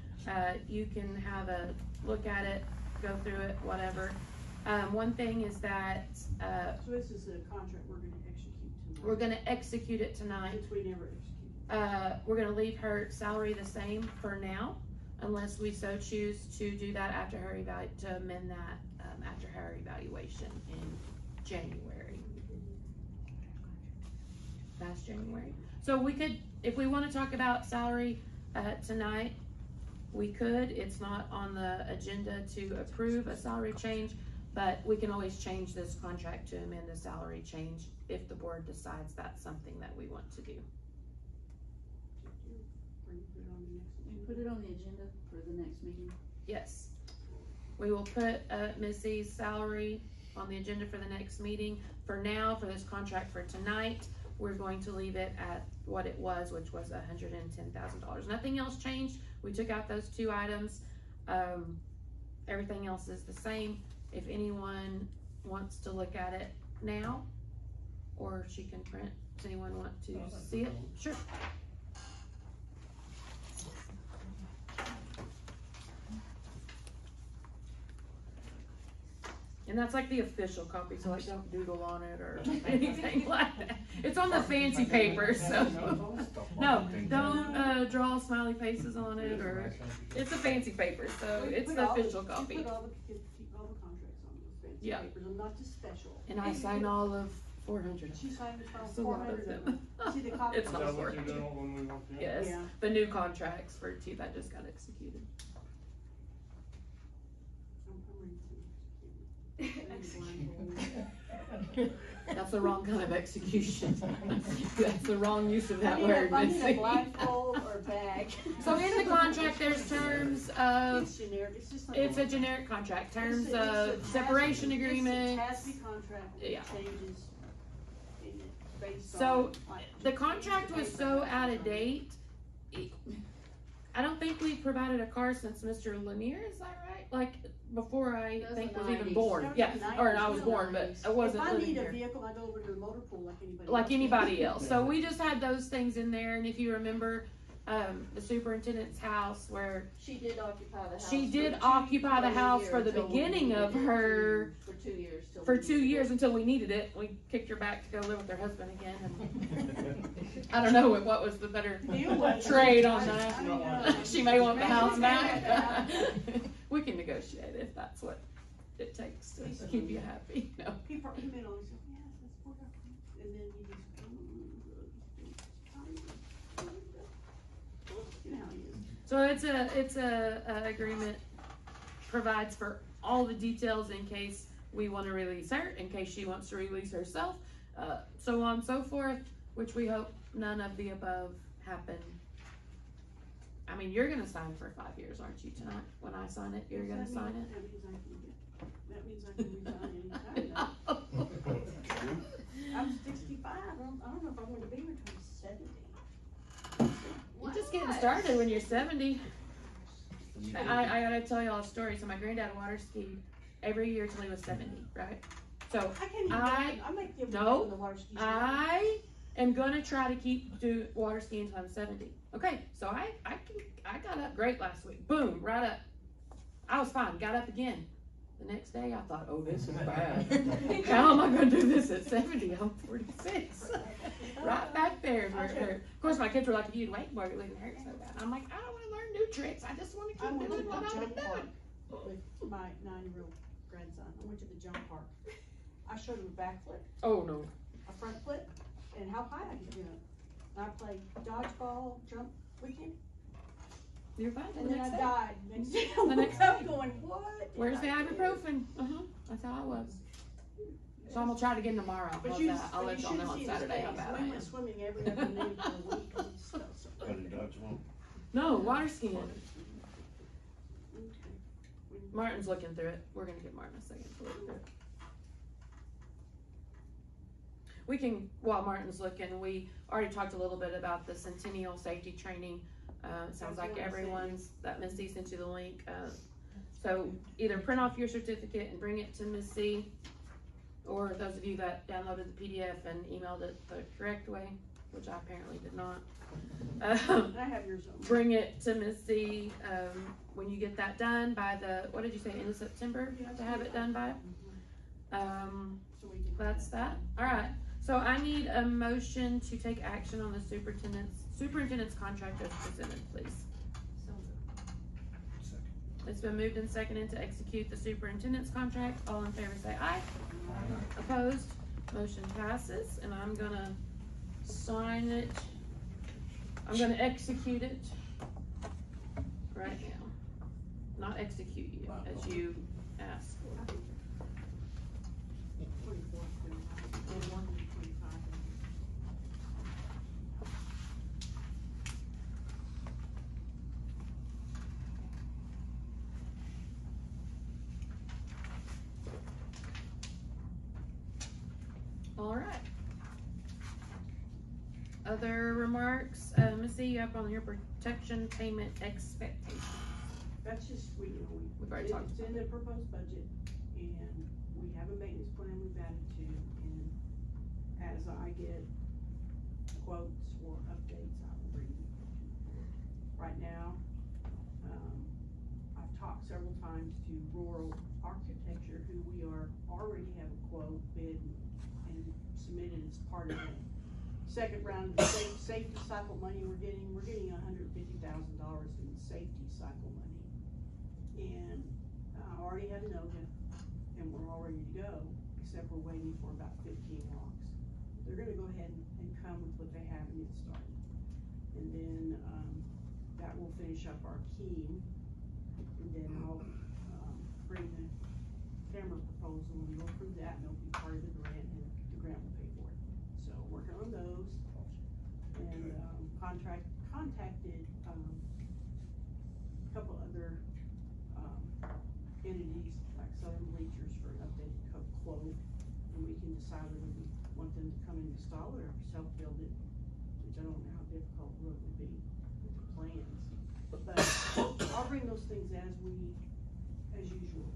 You can have a look at it, go through it, whatever. One thing is that So this is a contract we're gonna execute tonight. we're gonna execute it tonight. Since we never executed. We're gonna leave her salary the same for now, unless we so choose to do that after her to amend that after her evaluation in January. Last January. So we could, if we want to talk about salary tonight, we could. It's not on the agenda to approve a salary change, but we can always change this contract to amend the salary change if the board decides that's something that we want to do. Put it on the agenda for the next meeting. Yes. We will put Missy's salary on the agenda for the next meeting. For now, for this contract for tonight, we're going to leave it at what it was, which was $110,000. Nothing else changed. We took out those two items. Everything else is the same. If anyone wants to look at it now, or she can print. Does anyone want to see it? Sure. And that's like the official copy, so like don't doodle on it or anything like that. It's on the fancy paper, so. No, don't draw smiley faces on it, or, it's a fancy paper, so it's the official copy. Put all the contracts on those fancy Yeah. papers, and not just special. And I sign all of 400. She signed It's all a lot 400 of of them. them. See the copy? It's Is not that what you're 400. doing when we walk in? Yes, Yeah. the new contracts for two that just got executed. That's the wrong kind of execution. That's the wrong use of that word. I need a Missy. blindfold or bag. So in the contract, there's terms of, It's generic, it's just like. it's a generic contract, terms It's a- of it's a separation TASB agreements. It's a TASB contract that Yeah. changes in it based So, on, like, The contract was so out of date. I don't think we provided a car since Mr. Lanier, is that right? Like, before I That was think the was even 90s. born. That was Yeah, the or I 90s, was the born, but 90s. I wasn't If I living need a here. vehicle, I go over to the motor pool like anybody else. Like anybody else. So we just had those things in there, and if you remember, the superintendent's house where She did occupy the house. she did for occupy the 1 house year for the until we beginning needed of it her, for 2 years. Till for we 2 needed years it. until we needed it. We kicked her back to go live with her husband again. And I don't know what was the better Deal with it. trade on I that. know. She may want the house back. We can negotiate if that's what it takes to keep you happy. No. He probably made all these, yes, that's what I, and then he just. You know how he is. So it's a agreement, provides for all the details in case we want to release her, in case she wants to release herself, so on and so forth, which we hope none of the above happen. I mean, you're gonna sign for 5 years, aren't you, tonight? When I sign it, you're gonna sign it? That means I can resign anytime now. I'm 65, I don't know if I want to be here till I'm 70. You're just getting started when you're 70. I gotta tell y'all a story. So my granddad water skied every year till he was 70, right? So I can't even, I make the no, the water skis. I am gonna try to keep do water skiing until I'm 70. Okay, so I got up great last week. Boom, right up. I was fine. Got up again. The next day, I thought, oh, this is bad. How am I gonna do this at 70? I'm 46. Right back there. Of course, my kids were like, if you'd wakeboard, it wouldn't hurt so bad. I'm like, I don't want to learn new tricks. I just want to I keep went to doing the what I've jump been park doing. with my 9-year-old grandson. I went to the jump park. I showed him a backflip, Oh no. a front flip, and how high I could jump. And I played dodgeball, jump weekend, You're fine. and The then I next day. died. Next day, I The woke next up day. going, what? did Where's the I do?" ibuprofen? That's how I was. So I'm gonna try it again tomorrow. But How's you, that? I'll but let you y'all know should on see his Saturday how face. bad I We am. went swimming every afternoon for a week and stuff. So. No, water skiing. Okay. Martin's looking through it. We're gonna get Martin a second to look through it. We can, while Martin's looking, we already talked a little bit about the centennial safety training. It sounds like everyone's, that Missy sent you the link. So either print off your certificate and bring it to Missy, or those of you that downloaded the PDF and emailed it the correct way, which I apparently did not. I have yours on. Bring it to Missy when you get that done by the, what did you say, end of September? You have to have it done by? So we can. That's that. All right. So I need a motion to take action on the superintendent's contract as presented, please. It's been moved and seconded to execute the superintendent's contract. All in favor say aye. Opposed? Motion passes, and I'm gonna sign it. I'm gonna execute it right now. Not execute you, as you asked for. 24, 25, 21, 25. All right. Other remarks? Missy, you up on your protection payment expectations? That's just, We've already talked it's in the proposed budget, and we have a maintenance plan we've added to, and as I get quotes or updates, I will bring you. Right now, I've talked several times to Rural Architecture, who we already have a quote bid and submitted as part of the second round of the safety cycle money we're getting $150,000 in safety cycle money. And I already had a note, and we're all ready to go, except we're waiting for about 15 locks. They're gonna go ahead and come with what they have and get started. And then, that will finish up our keying, and then I'll, bring the camera proposal, and we'll approve that, and it'll be part of the grant, and the grant will pay for it. So, working on those, and, contacted, a couple other, entities, like Southern Bleachers, for an updated quote, and we can decide whether we want them to come and install it or self-build it, which I don't know how difficult it would be with the plans. But I'll bring those things as usual.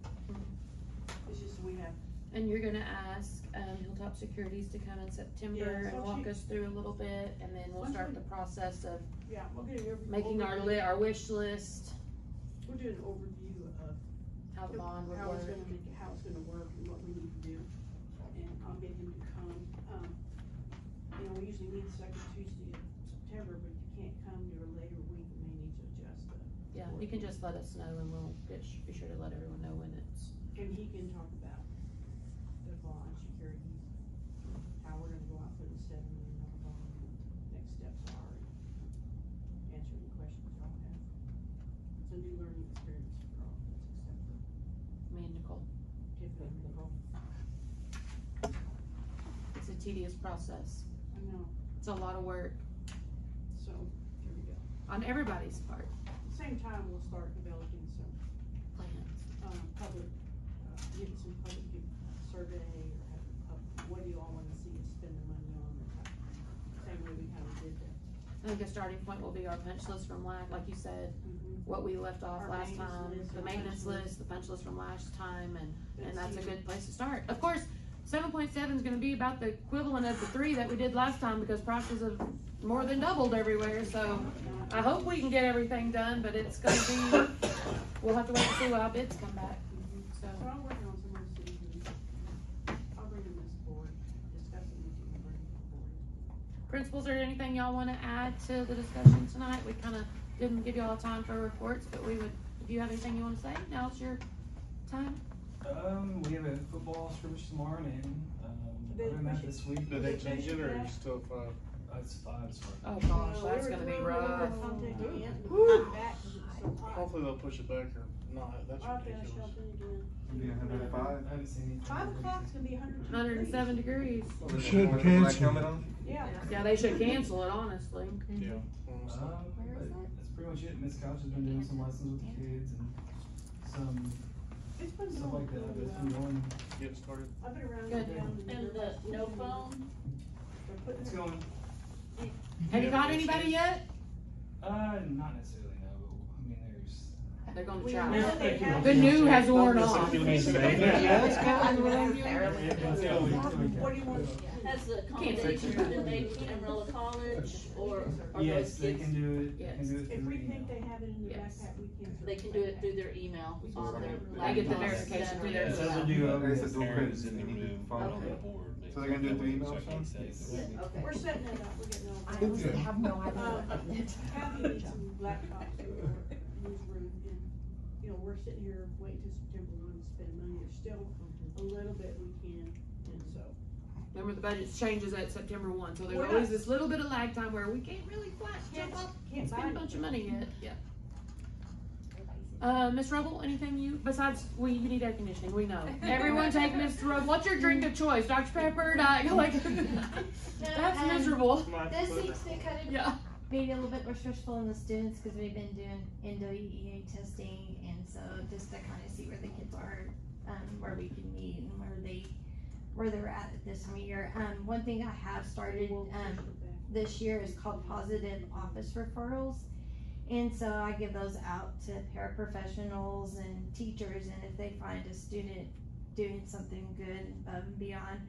It's just we have. And you're gonna ask Hilltop Securities to come in September and walk us through a little bit, and then we'll start the process of we'll get an making our wish list. We'll do an overview of how the bond would how work. how it's gonna work, and what we need to do. And I'll get him to come. We usually meet the second Tuesday of September, but if you can't come to a later week, we may need to adjust the. Yeah, you can just let us know, and we'll be sure to let everyone know when it's. And he can talk about the bond security, how we're gonna go out for the $7 million bond, and next steps are, and answer any questions y'all have. It's a new learning experience for all of us, except for Me and Nicole. Tiffany and Nicole. It's a tedious process. I know, It's a lot of work so, here we go. on everybody's part. At the same time, we'll start developing some, Plans. public, getting some public survey, or having what do you all wanna see us spend the money on, or same way we kinda did that. I think a starting point will be our punch list from like you said, what we left off Our last maintenance time, list, the our maintenance punch list. list, the punch list from last time, and That's that's a easy. good place to start. Of course, 7.7 is gonna be about the equivalent of the 3 that we did last time, because prices have more than doubled everywhere, so I hope we can get everything done, but it's gonna be, we'll have to wait and see what our bids come back, so. So I'm working on some of the cities, and I'll bring them this board, discuss it with you, and bring it to the board. Principals, or anything y'all wanna add to the discussion tonight? We kinda didn't give y'all time for reports, but we would, if you have anything you wanna say, now's your time. We have a football scrimmage tomorrow noon. Other than that, this week. Did they change it, or are you still 5? It's 5 as far. Oh gosh, that's gonna be rough. Hopefully they'll push it back, or not, that's ridiculous. Maybe 105. I haven't seen anything. 5 o'clock's gonna be 107 degrees. Should cancel. Yeah. Yeah, they should cancel it, honestly. Yeah. That's pretty much it. Miss Couch has been doing some lessons with the kids and some It's been stuff like that. going It's really been well. going. Getting started. I've been around Good. town. And the no phone? It's going. Have you got anybody yet? Not necessarily, no. I mean, there's. They're gonna We try. know they have- The new has worn off. What do you want? Has the accommodation been made with Amarillo College, or are Yes, those they kids? can do it. They Yes. can do it If through we email. think they have it in their Yes. backpack, we can. They can do it through their email on their They get the laptops, verification through et their cetera. That's what they do. It's a dual Parents credit. in the room, Phone. Okay. on the board. So they're gonna do it through email, Shawn? Okay. We're setting it up, we're getting all. I honestly have no idea. Kathy needs some laptops in her newsroom, and, we're sitting here waiting till September 1 to spend money, there's still a little bit we can, and so. Remember, the budget changes at September 1, so there's We're always not- this little bit of lag time where we can't really jump up and Can't spend a buy bunch of money yet. Yeah. Miss Rubble, anything you, besides, you need air conditioning, we know. Everyone take Miss Rubble, what's your drink of choice? Dr. Pepper, Diet, like, that's miserable. This seems to kind of Yeah. be a little bit more stressful on the students, because we've been doing endo-EEA testing, and so just to kind of see where the kids are, where we can meet, and where they where they're at this time of year. One thing I have started, this year is called positive office referrals. And so I give those out to paraprofessionals and teachers, and if they find a student doing something good above and beyond,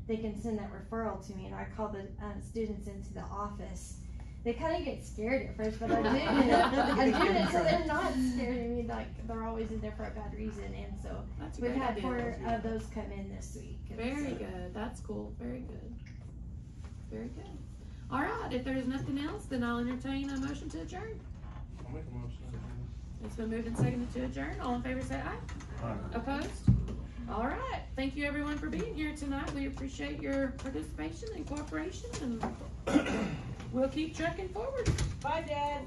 they can send that referral to me, and I call the students into the office. They kind of get scared at first, but I do it so they're not scared of me, like they're always in there for a bad reason. And so That's a we've great had idea. 4 of those come in this week. And Very so- good. That's cool. Very good. Very good. All right. If there's nothing else, then I'll entertain a motion to adjourn. I'll make a motion. It's been moved and seconded to adjourn. All in favor say aye. Aye. Opposed? All right. Thank you everyone for being here tonight. We appreciate your participation and cooperation, and we'll keep trucking forward. Bye, Dad.